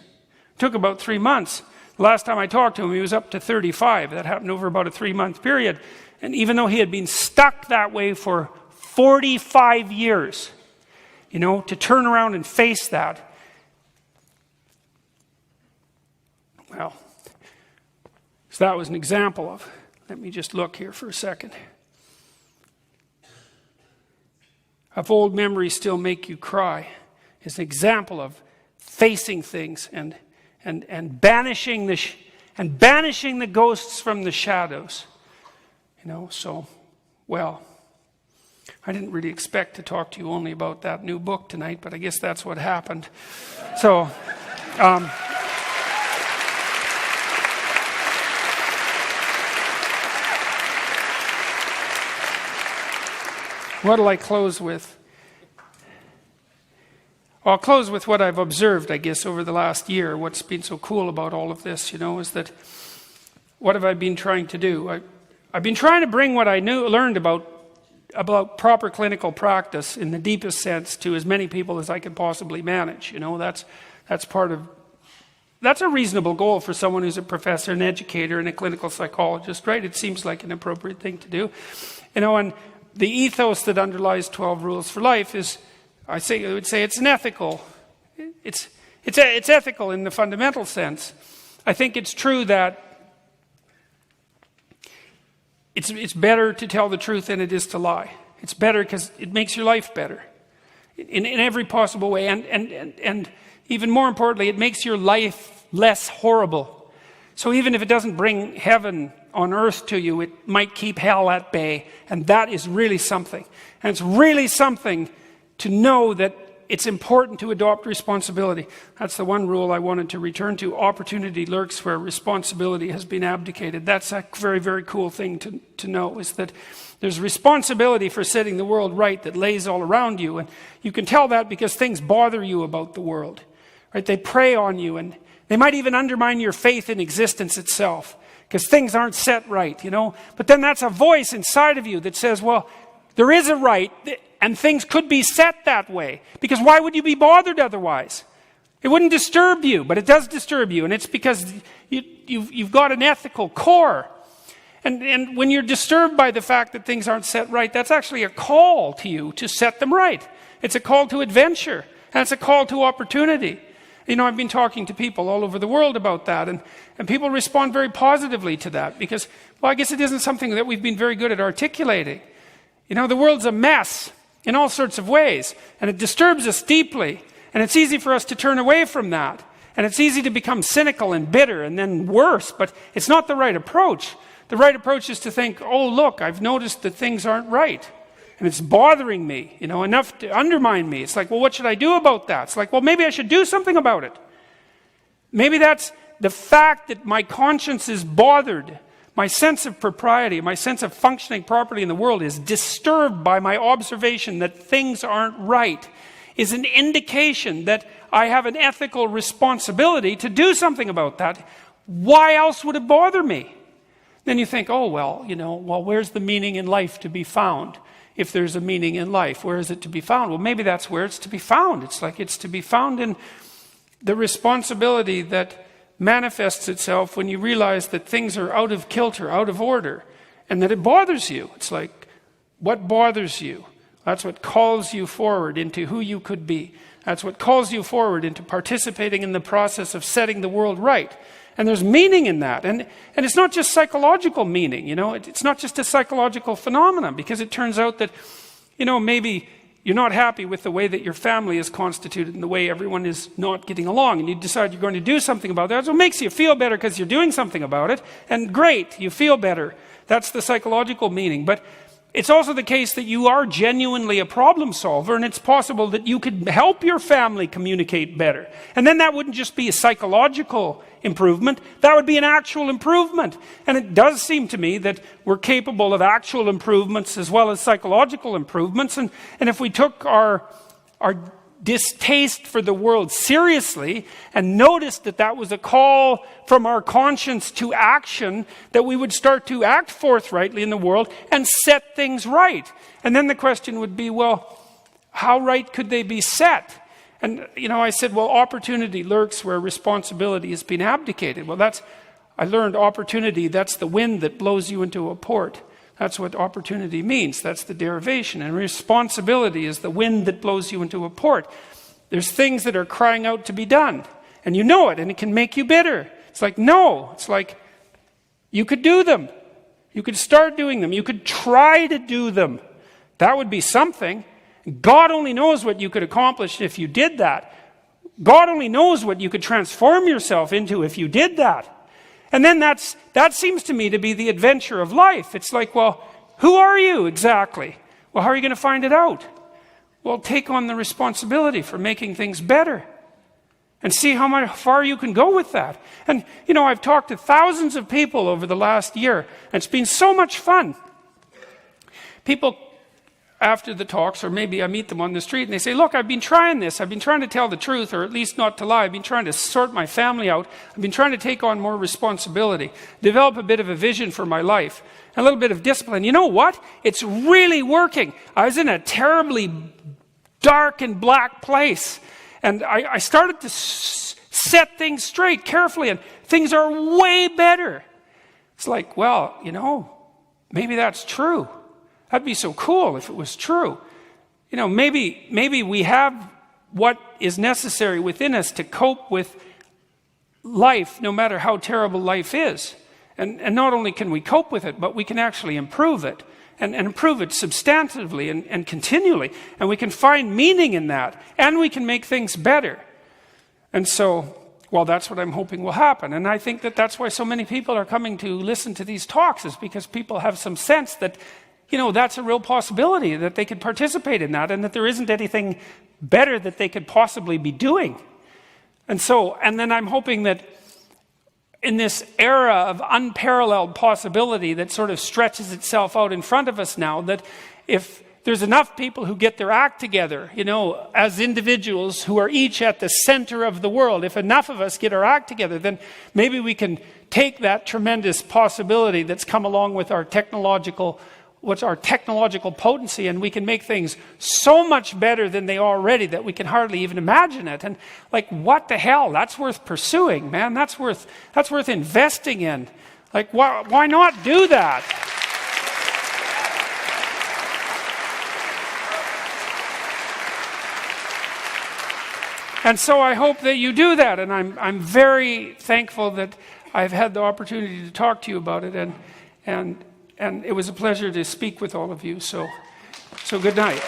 S2: It took about 3 months. The last time I talked to him, he was up to 35. That happened over about a 3-month period. And even though he had been stuck that way for 45 years, to turn around and face that, well, so that was an example of, let me just look here for a second. If old memories still make you cry, is an example of facing things and banishing the ghosts from the shadows. So, well, I didn't really expect to talk to you only about that new book tonight, but I guess that's what happened. So, what'll I close with? I'll close with what I've observed, I guess, over the last year. What's been so cool about all of this, is that what have I been trying to do? I've been trying to bring what I learned about proper clinical practice in the deepest sense to as many people as I can possibly manage. That's a reasonable goal for someone who's a professor, an educator, and a clinical psychologist, right? It seems like an appropriate thing to do. And the ethos that underlies 12 Rules for Life is, I would say it's an ethical. It's ethical in the fundamental sense. I think it's true that it's better to tell the truth than it is to lie. It's better because it makes your life better in every possible way, and even more importantly, it makes your life less horrible. So even if it doesn't bring heaven on earth to you, it might keep hell at bay, and that is really something. And it's really something to know that it's important to adopt responsibility. That's the one rule I wanted to return to. Opportunity lurks where responsibility has been abdicated. That's a very, very cool thing to know, is that there's responsibility for setting the world right that lays all around you. And you can tell that because things bother you about the world. Right? They prey on you, and they might even undermine your faith in existence itself because things aren't set right, But then that's a voice inside of you that says, well, there is a right, and things could be set that way. Because why would you be bothered otherwise? It wouldn't disturb you, but it does disturb you. And it's because you've got an ethical core. And when you're disturbed by the fact that things aren't set right, that's actually a call to you to set them right. It's a call to adventure. And it's a call to opportunity. I've been talking to people all over the world about that. And people respond very positively to that. Because, well, I guess it isn't something that we've been very good at articulating. The world's a mess in all sorts of ways, and it disturbs us deeply, and it's easy for us to turn away from that, and it's easy to become cynical and bitter and then worse, but it's not the right approach. The right approach is to think, oh, look, I've noticed that things aren't right, and it's bothering me, enough to undermine me. It's like, well, what should I do about that? It's like, well, maybe I should do something about it. Maybe that's the fact that my conscience is bothered. My sense of propriety, my sense of functioning properly in the world is disturbed by my observation that things aren't right, is an indication that I have an ethical responsibility to do something about that. Why else would it bother me? Then you think, oh, well, where's the meaning in life to be found? If there's a meaning in life, where is it to be found? Well, maybe that's where it's to be found. It's like it's to be found in the responsibility that manifests itself when you realize that things are out of kilter, out of order, and that it bothers you. It's like, what bothers you? That's what calls you forward into who you could be. That's what calls you forward into participating in the process of setting the world right. And there's meaning in that. And it's not just psychological meaning, It's not just a psychological phenomenon, because it turns out that, maybe you're not happy with the way that your family is constituted and the way everyone is not getting along, and you decide you're going to do something about that. So it makes you feel better because you're doing something about it, and great, you feel better. That's the psychological meaning. But it's also the case that you are genuinely a problem solver, and it's possible that you could help your family communicate better. And then that wouldn't just be a psychological improvement, that would be an actual improvement. And it does seem to me that we're capable of actual improvements as well as psychological improvements. And if we took our distaste for the world seriously and noticed that that was a call from our conscience to action, that we would start to act forthrightly in the world and set things right. And then the question would be, well, how right could they be set? And, I said, well, opportunity lurks where responsibility has been abdicated. Well, I learned opportunity, that's the wind that blows you into a port. That's what opportunity means. That's the derivation. And responsibility is the wind that blows you into a port. There's things that are crying out to be done. And you know it, and it can make you bitter. It's like, no. It's like, you could do them. You could start doing them. You could try to do them. That would be something. God only knows what you could accomplish if you did that. God only knows what you could transform yourself into if you did that. And then that seems to me to be the adventure of life. It's like, well, who are you exactly? Well, how are you going to find it out? Well, take on the responsibility for making things better. And see how far you can go with that. And, I've talked to thousands of people over the last year. And it's been so much fun. People after the talks, or maybe I meet them on the street, and they say, look, I've been trying this. I've been trying to tell the truth, or at least not to lie. I've been trying to sort my family out. I've been trying to take on more responsibility, develop a bit of a vision for my life, a little bit of discipline. You know what? It's really working. I was in a terribly dark and black place, and I started to set things straight carefully, and things are way better. It's like, well, maybe that's true. That'd be so cool if it was true. Maybe we have what is necessary within us to cope with life, no matter how terrible life is. And not only can we cope with it, but we can actually improve it. And improve it substantively and continually. And we can find meaning in that. And we can make things better. And so, well, that's what I'm hoping will happen. And I think that that's why so many people are coming to listen to these talks, is because people have some sense that that's a real possibility, that they could participate in that, and that there isn't anything better that they could possibly be doing. And then I'm hoping that in this era of unparalleled possibility that sort of stretches itself out in front of us now, that if there's enough people who get their act together, as individuals who are each at the center of the world, if enough of us get our act together, then maybe we can take that tremendous possibility that's come along with our technological potency, and we can make things so much better than they are already that we can hardly even imagine it. And like, what the hell? That's worth pursuing, man. That's worth investing in. Like, why not do that? And so I hope that you do that, and I'm very thankful that I've had the opportunity to talk to you about it, and it was a pleasure to speak with all of you. So good night.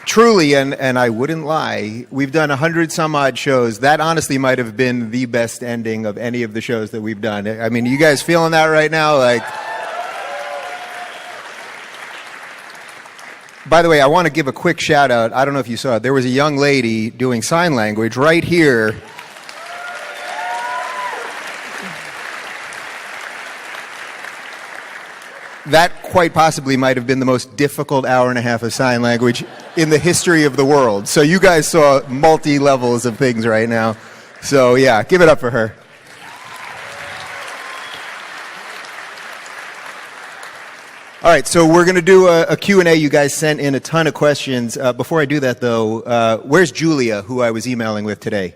S3: Truly, and I wouldn't lie, we've done 100 some odd shows. That honestly might have been the best ending of any of the shows that we've done. I mean, you guys feeling that right now? Like, by the way, I want to give a quick shout out. I don't know if you saw it. There was a young lady doing sign language right here. That quite possibly might have been the most difficult hour and a half of sign language in the history of the world. So you guys saw multi-levels of things right now. So yeah, give it up for her. All right, so we're going to do a Q&A. You guys sent in a ton of questions. Before I do that, though, where's Julia, who I was emailing with today?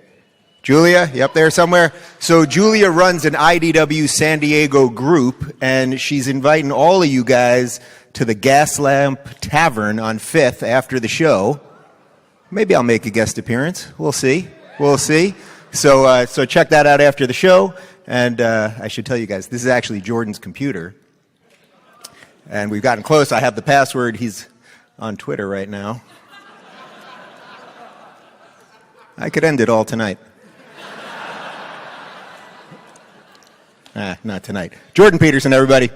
S3: Julia, you up there somewhere? So Julia runs an IDW San Diego group, and she's inviting all of you guys to the Gas Lamp Tavern on 5th after the show. Maybe I'll make a guest appearance. We'll see. We'll see. So check that out after the show. And I should tell you guys, this is actually Jordan's computer. And we've gotten close. I have the password. He's on Twitter right now. I could end it all tonight. Not tonight. Jordan Peterson, everybody.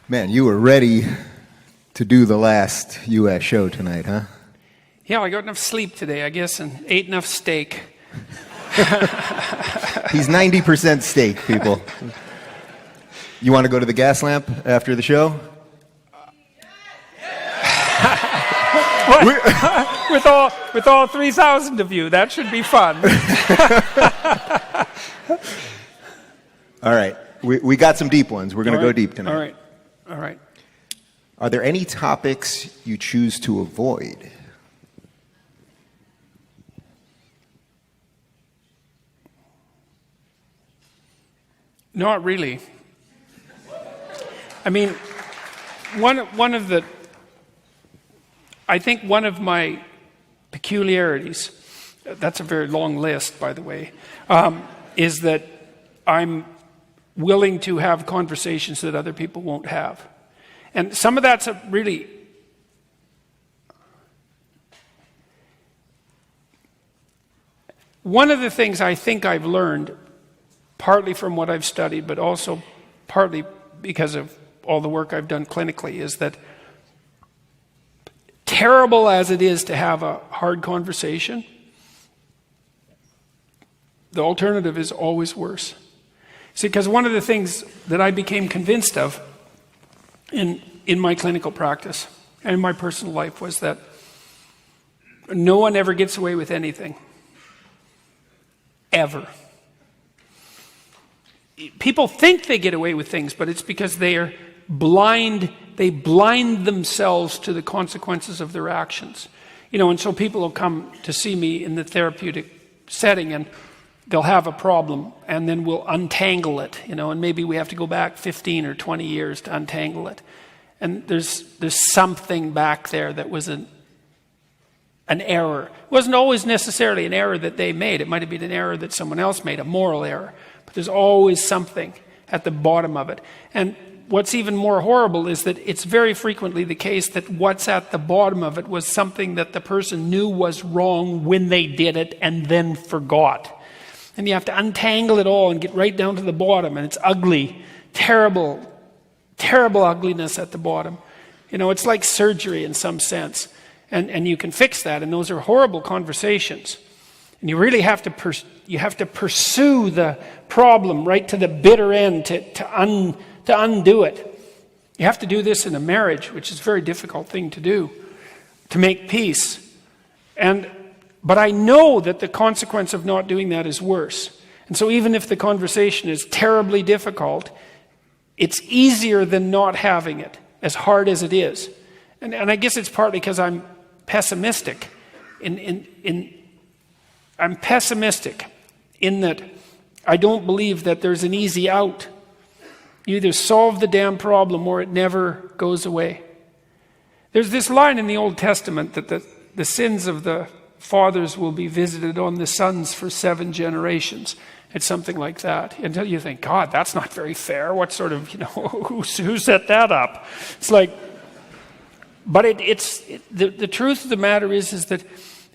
S3: Man, you were ready to do the last U.S. show tonight, huh?
S2: Yeah, I got enough sleep today, I guess, and ate enough steak.
S3: He's 90% steak, people. You want to go to the Gas Lamp after the show?
S2: with all 3,000 of you, that should be fun.
S3: All right, we got some deep ones. We're going to go deep tonight.
S2: All right.
S3: Are there any topics you choose to avoid?
S2: Not really. I mean, one of my peculiarities, that's a very long list, by the way, is that I'm willing to have conversations that other people won't have. And some of that's really... One of the things I think I've learned, partly from what I've studied, but also partly because of all the work I've done clinically, is that terrible as it is to have a hard conversation, the alternative is always worse. See, because one of the things that I became convinced of in my clinical practice and in my personal life was that no one ever gets away with anything. Ever. People think they get away with things, but it's because they are blind. They blind themselves to the consequences of their actions. And so people will come to see me in the therapeutic setting and they'll have a problem and then we'll untangle it, and maybe we have to go back 15 or 20 years to untangle it. And there's something back there that was an error. It wasn't always necessarily an error that they made. It might have been an error that someone else made, a moral error. But there's always something at the bottom of it. And what's even more horrible is that it's very frequently the case that what's at the bottom of it was something that the person knew was wrong when they did it and then forgot. And you have to untangle it all and get right down to the bottom. And it's ugly, terrible, terrible ugliness at the bottom. It's like surgery in some sense. And you can fix that. And those are horrible conversations. And you really have to pursue the problem right to the bitter end to undo it. You have to do this in a marriage, which is a very difficult thing to do, to make peace. But I know that the consequence of not doing that is worse. And so even if the conversation is terribly difficult, it's easier than not having it, as hard as it is. And I guess it's partly because I'm pessimistic. I'm pessimistic in that I don't believe that there's an easy out. You either solve the damn problem or it never goes away. There's this line in the Old Testament that the sins of the fathers will be visited on the sons for 7 generations. It's something like that. Until you think, God, that's not very fair. What sort of, who set that up? It's like, but the truth of the matter is that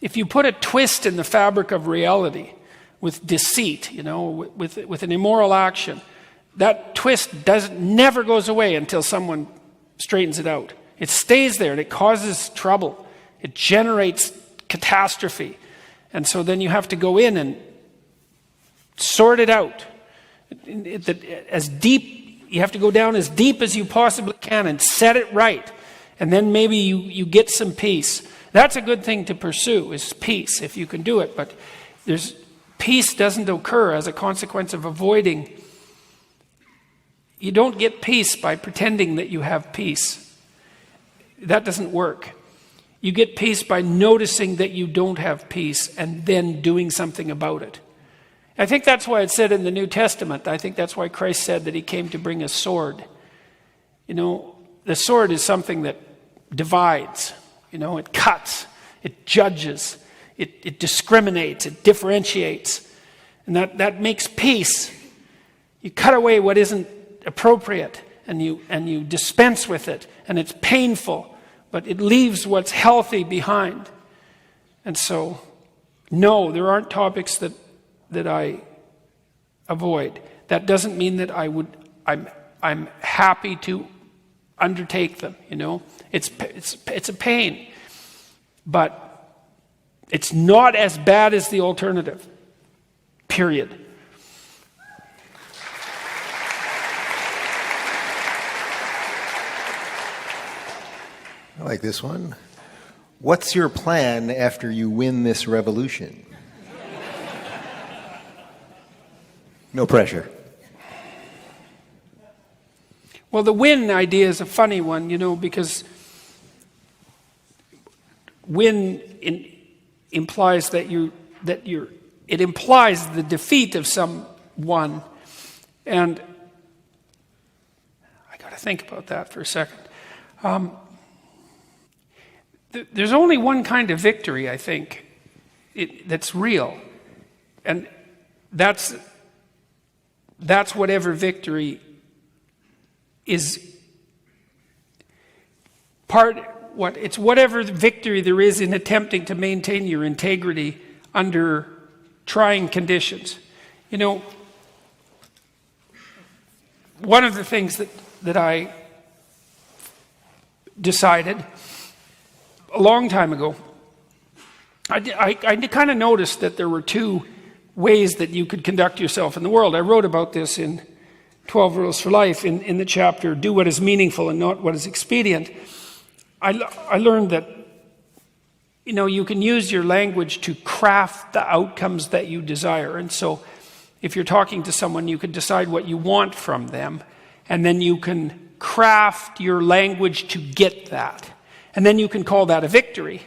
S2: if you put a twist in the fabric of reality with deceit, with an immoral action, that twist never goes away until someone straightens it out. It stays there and it causes trouble. It generates catastrophe. And so then you have to go in and sort it out. As deep, you have to go down as deep as you possibly can and set it right. And then maybe you get some peace. That's a good thing to pursue, is peace, if you can do it. But peace doesn't occur as a consequence of avoiding. You don't get peace by pretending that you have peace. That doesn't work. You get peace by noticing that you don't have peace and then doing something about it. I think that's why it's said in the New Testament. I think that's why Christ said that he came to bring a sword. You know, the sword is something that divides. You know, it cuts, it judges, it discriminates, it differentiates. And that makes peace. You cut away what isn't appropriate and you dispense with it. And it's painful, but it leaves what's healthy behind. And so, no, there aren't topics that I avoid. That doesn't mean that I'm happy to undertake them, you know. It's a pain. But it's not as bad as the alternative. Period.
S3: I like this one. What's your plan after you win this revolution? No pressure.
S2: Well, the win idea is a funny one, you know, because win implies it implies the defeat of someone. And I got to think about that for a second. There's only one kind of victory, I think, that's real. And that's whatever victory is it's whatever victory there is in attempting to maintain your integrity under trying conditions. You know, one of the things that I decided a long time ago, I kind of noticed that there were two ways that you could conduct yourself in the world. I wrote about this in 12 Rules for Life in the chapter, Do What Is Meaningful and Not What Is Expedient. I learned that, you know, you can use your language to craft the outcomes that you desire. And so if you're talking to someone, you can decide what you want from them, and then you can craft your language to get that. And then you can call that a victory.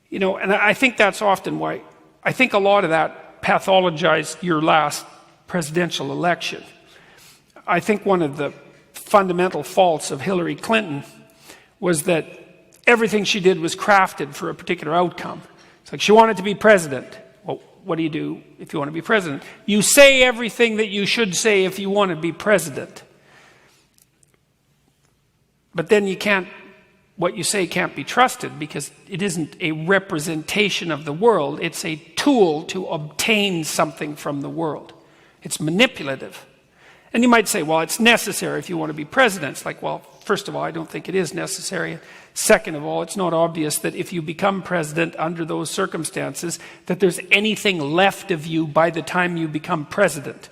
S2: You know, and I think that's often why, I think a lot of that pathologized your last presidential election. I think one of the fundamental faults of Hillary Clinton was that everything she did was crafted for a particular outcome. It's like she wanted to be president. Well, what do you do if you want to be president? You say everything that you should say if you want to be president. But then what you say can't be trusted because it isn't a representation of the world. It's a tool to obtain something from the world. It's manipulative. And you might say, well, it's necessary if you want to be president. It's like, well, first of all, I don't think it is necessary. Second of all, it's not obvious that if you become president under those circumstances, that there's anything left of you by the time you become president.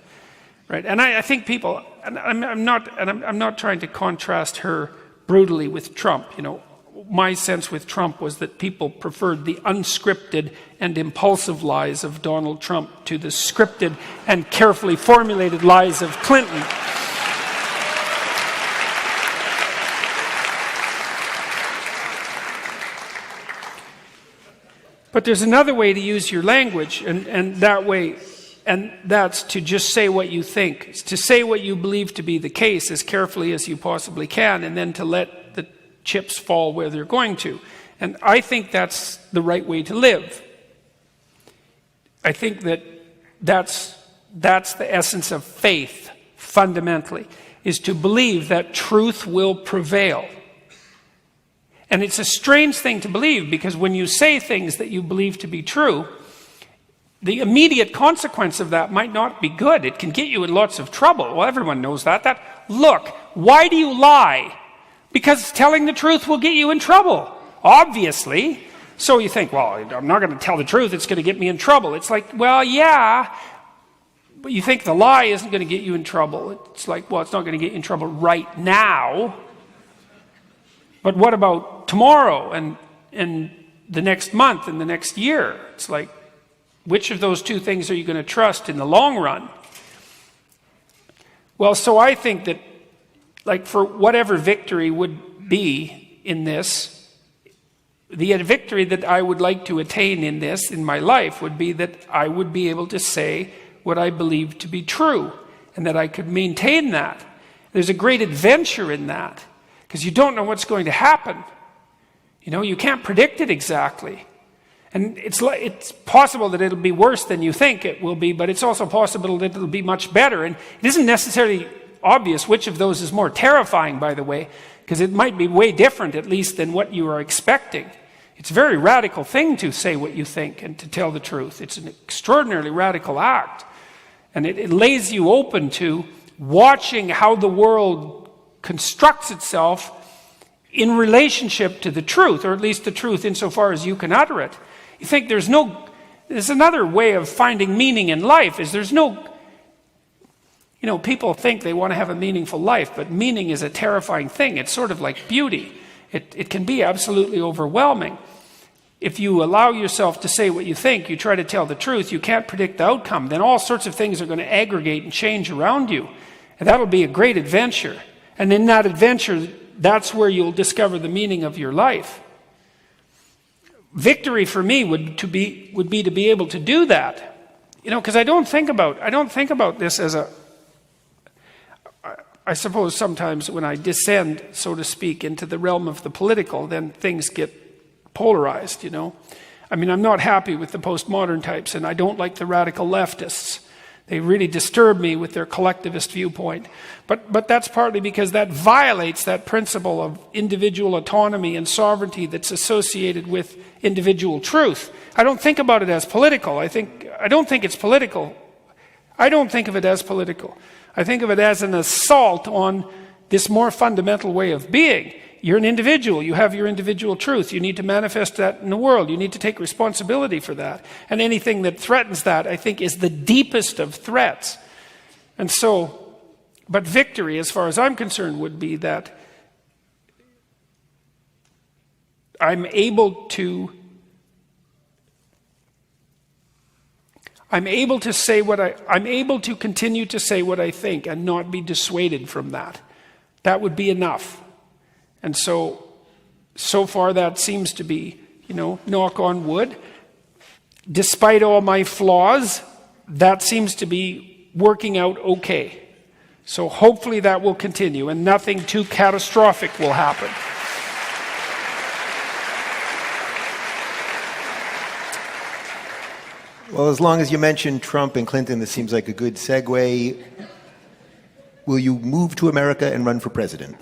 S2: Right? And I think people, and I'm not trying to contrast her brutally with Trump. You know, my sense with Trump was that people preferred the unscripted and impulsive lies of Donald Trump to the scripted and carefully formulated lies of Clinton. But there's another way to use your language, and that's to just say what you think. It's to say what you believe to be the case as carefully as you possibly can, and then to let the chips fall where they're going to. And I think that's the right way to live. I think that's the essence of faith, fundamentally, is to believe that truth will prevail. And it's a strange thing to believe, because when you say things that you believe to be true, the immediate consequence of that might not be good. It can get you in lots of trouble. Well, everyone knows that. Look, why do you lie? Because telling the truth will get you in trouble, obviously. So you think, well, I'm not going to tell the truth, it's going to get me in trouble. It's like, well, yeah, but you think the lie isn't going to get you in trouble. It's like, well, it's not going to get you in trouble right now. But what about tomorrow and the next month and the next year? It's like, which of those two things are you going to trust in the long run? Well, so I think that, like, for whatever victory would be in this, the victory that I would like to attain in this, in my life, would be that I would be able to say what I believe to be true, and that I could maintain that. There's a great adventure in that, because you don't know what's going to happen. You can't predict it exactly. And it's possible that it'll be worse than you think it will be, but it's also possible that it'll be much better. And it isn't necessarily obvious which of those is more terrifying, by the way, because it might be way different, at least, than what you are expecting. It's a very radical thing to say what you think and to tell the truth. It's an extraordinarily radical act. And it lays you open to watching how the world constructs itself in relationship to the truth, or at least the truth insofar as you can utter it. You think there's another way of finding meaning in life, is there's no, people think they want to have a meaningful life, but meaning is a terrifying thing. It's sort of like beauty. It can be absolutely overwhelming. If you allow yourself to say what you think, you try to tell the truth, you can't predict the outcome, then all sorts of things are going to aggregate and change around you. And that'll be a great adventure. And in that adventure, that's where you'll discover the meaning of your life. Victory for me would be to be able to do that. Because I don't think about this as I suppose sometimes when I descend, so to speak, into the realm of the political, then things get polarized, I'm not happy with the postmodern types, and I don't like the radical leftists. They really disturb me with their collectivist viewpoint. But that's partly because that violates that principle of individual autonomy and sovereignty that's associated with individual truth. I don't think about it as political. I don't think it's political. I don't think of it as political. I think of it as an assault on this more fundamental way of being. You're an individual. You have your individual truth. You need to manifest that in the world. You need to take responsibility for that. And anything that threatens that, I think, is the deepest of threats. And so, but victory, as far as I'm concerned, would be that I'm able to say I'm able to continue to say what I think and not be dissuaded from that. That would be enough. And so far that seems to be, knock on wood, despite all my flaws, that seems to be working out okay. So hopefully that will continue and nothing too catastrophic will happen.
S3: Well, as long as you mention Trump and Clinton, this seems like a good segue. Will you move to America and run for president?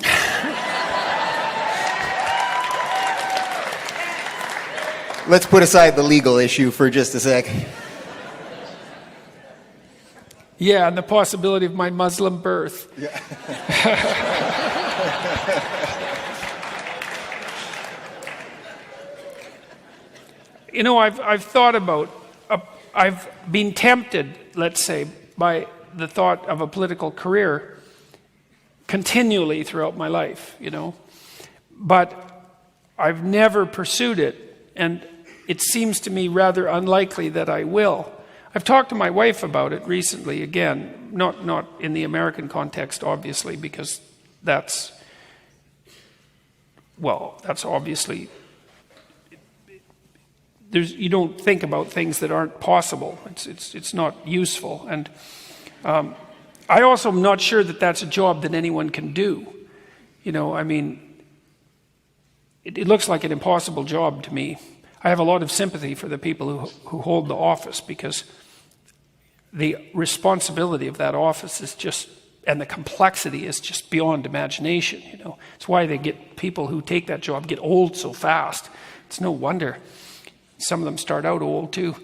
S3: Let's put aside the legal issue for just a sec.
S2: Yeah, and the possibility of my Muslim birth.
S3: Yeah.
S2: I've thought about, I've been tempted, let's say, by the thought of a political career continually throughout my life, But I've never pursued it, and it seems to me rather unlikely that I will. I've talked to my wife about it recently, again, not in the American context, obviously, because that's obviously, you don't think about things that aren't possible. It's not useful. And I also am not sure that that's a job that anyone can do. It looks like an impossible job to me. I have a lot of sympathy for the people who hold the office, because the responsibility of that office is just, and the complexity is just beyond imagination. It's why people who take that job get old so fast. It's no wonder. Some of them start out old too.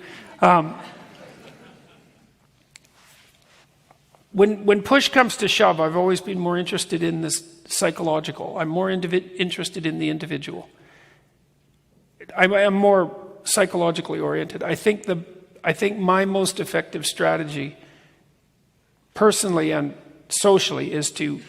S2: When push comes to shove, I've always been more interested in this psychological. I'm more interested in the individual. I am more psychologically oriented. I think my most effective strategy, personally and socially, is to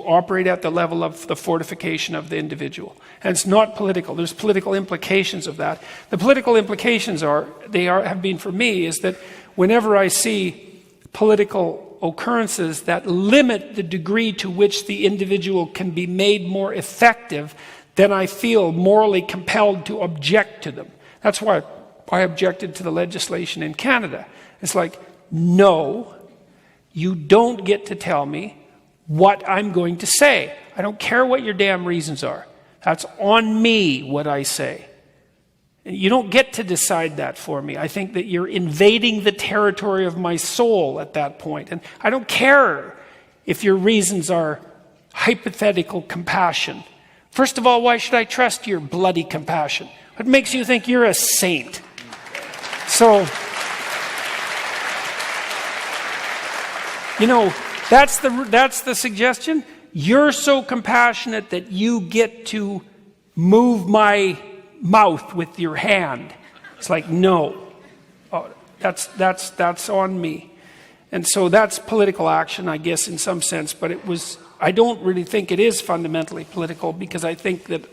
S2: operate at the level of the fortification of the individual. And it's not political. There's political implications of that. The political implications have been for me, is that whenever I see political occurrences that limit the degree to which the individual can be made more effective, then I feel morally compelled to object to them. That's why I objected to the legislation in Canada. It's like, no, you don't get to tell me what I'm going to say. I don't care what your damn reasons are. That's on me what I say. You don't get to decide that for me. I think that you're invading the territory of my soul at that point. And I don't care if your reasons are hypothetical compassion. First of all, why should I trust your bloody compassion? What makes you think you're a saint? So, that's the suggestion. You're so compassionate that you get to move my mouth with your hand. It's like, no. Oh, that's on me. And so that's political action, I guess, in some sense. But I don't really think it is fundamentally political, because I think that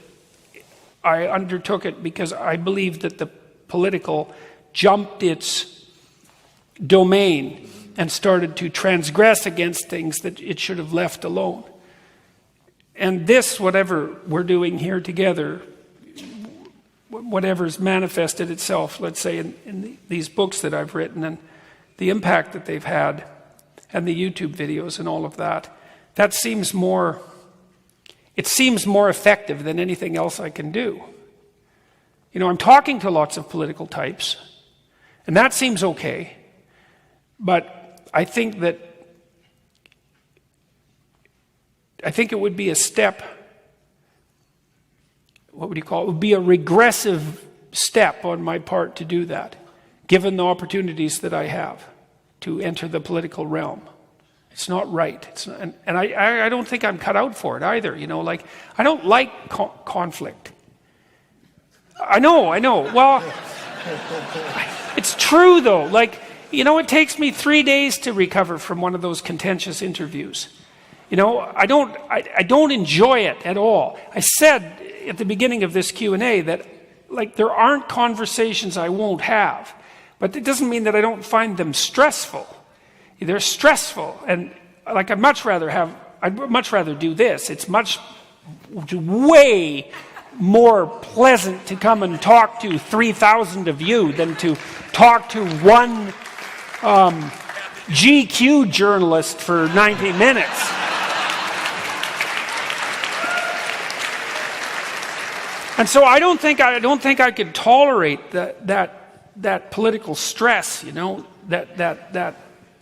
S2: I undertook it because I believe that the political jumped its domain and started to transgress against things that it should have left alone. And this, whatever we're doing here together, whatever's manifested itself, let's say, in these books that I've written, and the impact that they've had, and the YouTube videos and all of that, that seems more effective than anything else I can do. I'm talking to lots of political types, and that seems okay, but I think it would be a step, what would you call it? It would be a regressive step on my part to do that, given the opportunities that I have to enter the political realm. It's not right. And I don't think I'm cut out for it either. I don't like conflict. I know. Well, it's true though. It takes me 3 days to recover from one of those contentious interviews. I don't enjoy it at all. I said at the beginning of this Q&A that there aren't conversations I won't have, but it doesn't mean that I don't find them stressful. They're stressful, and I'd much rather do this. It's way more pleasant to come and talk to 3,000 of you than to talk to one GQ journalist for 90 minutes. And so I don't think I could tolerate that political stress.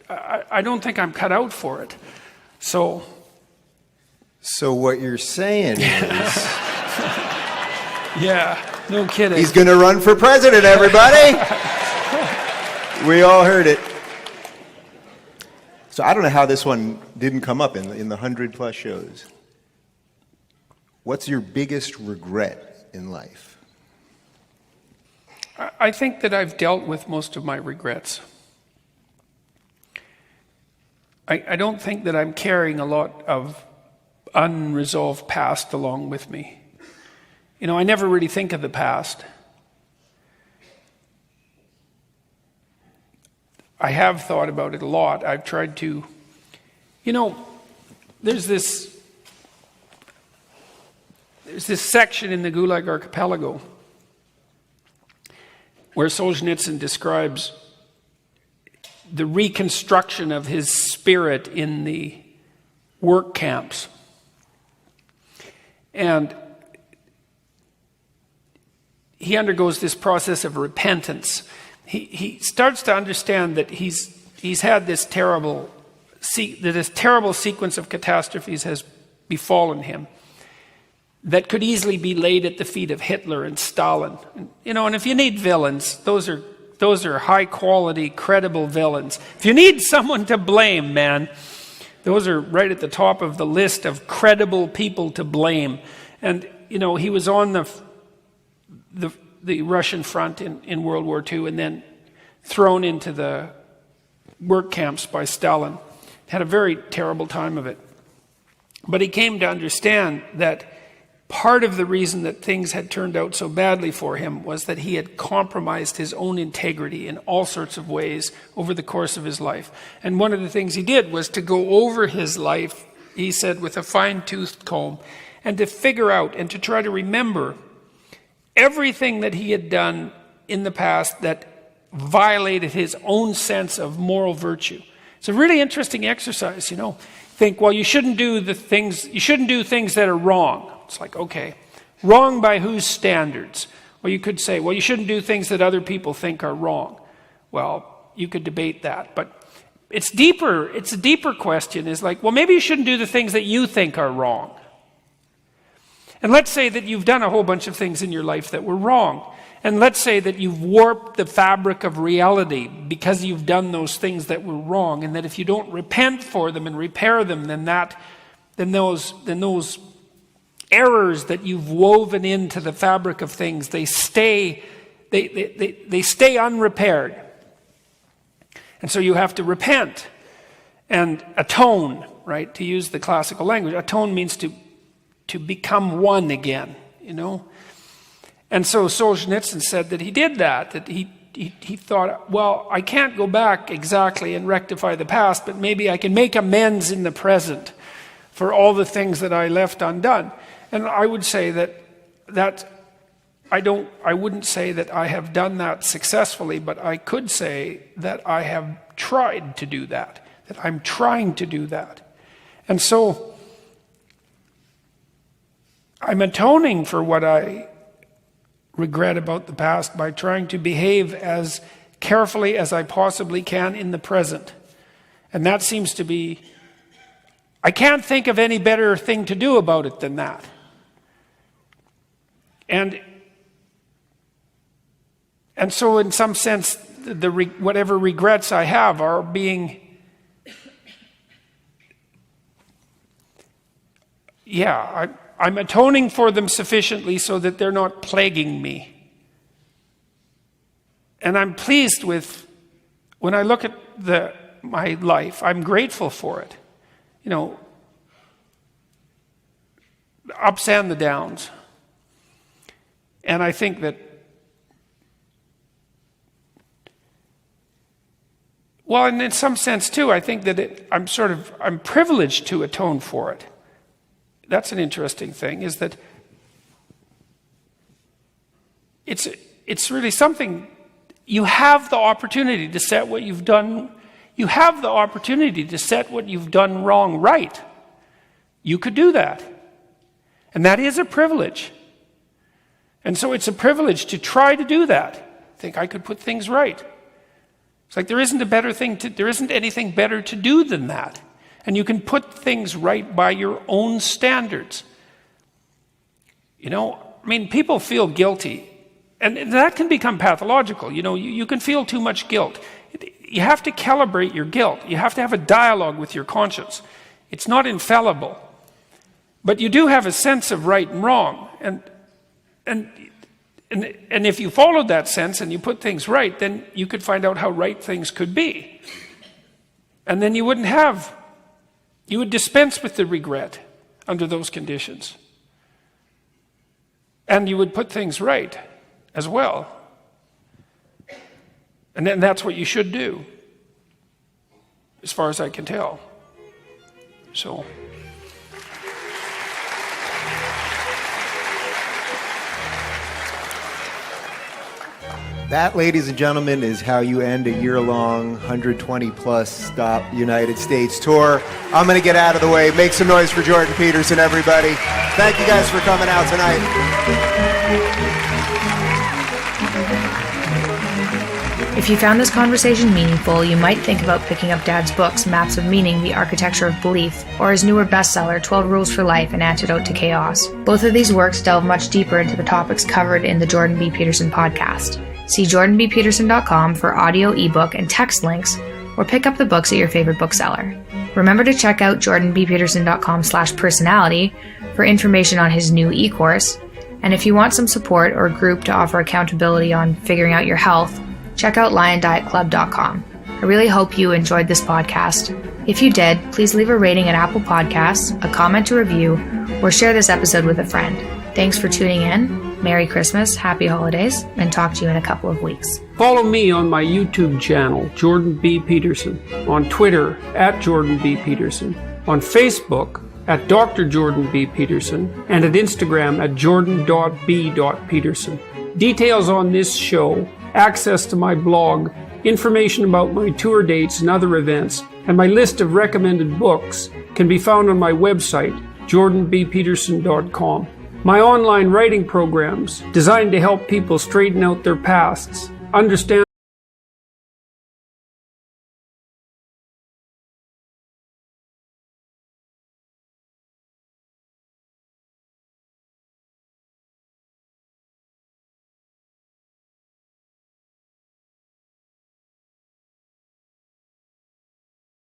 S2: I don't think I'm cut out for it. So what you're saying is, yeah, no kidding.
S3: He's going to run for president, everybody. We all heard it. So I don't know how this one didn't come up in the 100+ shows. What's your biggest regret in life?
S2: I think that I've dealt with most of my regrets. I don't think that I'm carrying a lot of unresolved past along with me. I never really think of the past. I have thought about it a lot. I've tried to, there's this section in the Gulag Archipelago where Solzhenitsyn describes the reconstruction of his spirit in the work camps. And he undergoes this process of repentance. He starts to understand that he's had this terrible sequence of catastrophes has befallen him that could easily be laid at the feet of Hitler and Stalin. And if you need villains, those are high quality, credible villains. If you need someone to blame, man, those are right at the top of the list of credible people to blame. And he was on the Russian front in World War II, and then thrown into the work camps by Stalin. Had a very terrible time of it. But he came to understand that part of the reason that things had turned out so badly for him was that he had compromised his own integrity in all sorts of ways over the course of his life. And one of the things he did was to go over his life, he said, with a fine-toothed comb, and to figure out and to try to remember everything that he had done in the past that violated his own sense of moral virtue. It's a really interesting exercise, you know. Think, well, you shouldn't do things that are wrong. It's like, okay, wrong by whose standards? Or you could say, well, you shouldn't do things that other people think are wrong. Well, you could debate that, but it's deeper. It's a deeper question. Is like, well, maybe you shouldn't do the things that you think are wrong. And let's say that you've done a whole bunch of things in your life that were wrong. And let's say that you've warped the fabric of reality because you've done those things that were wrong, and that if you don't repent for them and repair them, then those errors that you've woven into the fabric of things, they stay unrepaired. And so you have to repent and atone, right? To use the classical language, atone means to become one again, you know. And so Solzhenitsyn said that he did that he thought, well, I can't go back exactly and rectify the past, but maybe I can make amends in the present for all the things that I left undone. And I would say that I wouldn't say that I have done that successfully, but I could say that I have tried to do that I'm trying to do that. And so I'm atoning for what I regret about the past by trying to behave as carefully as I possibly can in the present. And that seems to be, I can't think of any better thing to do about it than that. And so in some sense, whatever regrets I have are being, I'm atoning for them sufficiently so that they're not plaguing me. And I'm pleased with, when I look at my life, I'm grateful for it. You know, the ups and the downs. And I think that, well, and in some sense too, I think that I'm privileged to atone for it. That's an interesting thing, is that it's really something. You have the opportunity to set what you've done. You have the opportunity to set what you've done wrong right. You could do that. And that is a privilege. And so it's a privilege to try to do that. Think I could put things right. It's like there isn't anything better to do than that. And you can put things right by your own standards. You know, I mean, people feel guilty. And that can become pathological. You know, you can feel too much guilt. You have to calibrate your guilt. You have to have a dialogue with your conscience. It's not infallible. But you do have a sense of right and wrong. And if you followed that sense and you put things right, then you could find out how right things could be. And then you would dispense with the regret under those conditions. And you would put things right as well. And then that's what you should do, as far as I can tell. So.
S3: That, ladies and gentlemen, is how you end a year-long, 120-plus stop United States tour. I'm going to get out of the way. Make some noise for Jordan Peterson, everybody. Thank you guys for coming out tonight.
S1: If you found this conversation meaningful, you might think about picking up Dad's books, Maps of Meaning, The Architecture of Belief, or his newer bestseller, 12 Rules for Life, An Antidote to Chaos. Both of these works delve much deeper into the topics covered in the Jordan B. Peterson podcast. See jordanbpeterson.com for audio, ebook, and text links, or pick up the books at your favorite bookseller. Remember to check out jordanbpeterson.com/personality for information on his new e-course, and if you want some support or a group to offer accountability on figuring out your health, check out liondietclub.com. I really hope you enjoyed this podcast. If you did, please leave a rating at Apple Podcasts, a comment to review, or share this episode with a friend. Thanks for tuning in. Merry Christmas, Happy Holidays, and talk to you in a couple of weeks.
S2: Follow me on my YouTube channel, Jordan B. Peterson, on Twitter, @Jordan B. Peterson, on Facebook, at Dr. Jordan B. Peterson and at Instagram at jordan.b.peterson. Details on this show, access to my blog, information about my tour dates and other events, and my list of recommended books can be found on my website, jordanbpeterson.com. My online writing programs, designed to help people straighten out their pasts, understand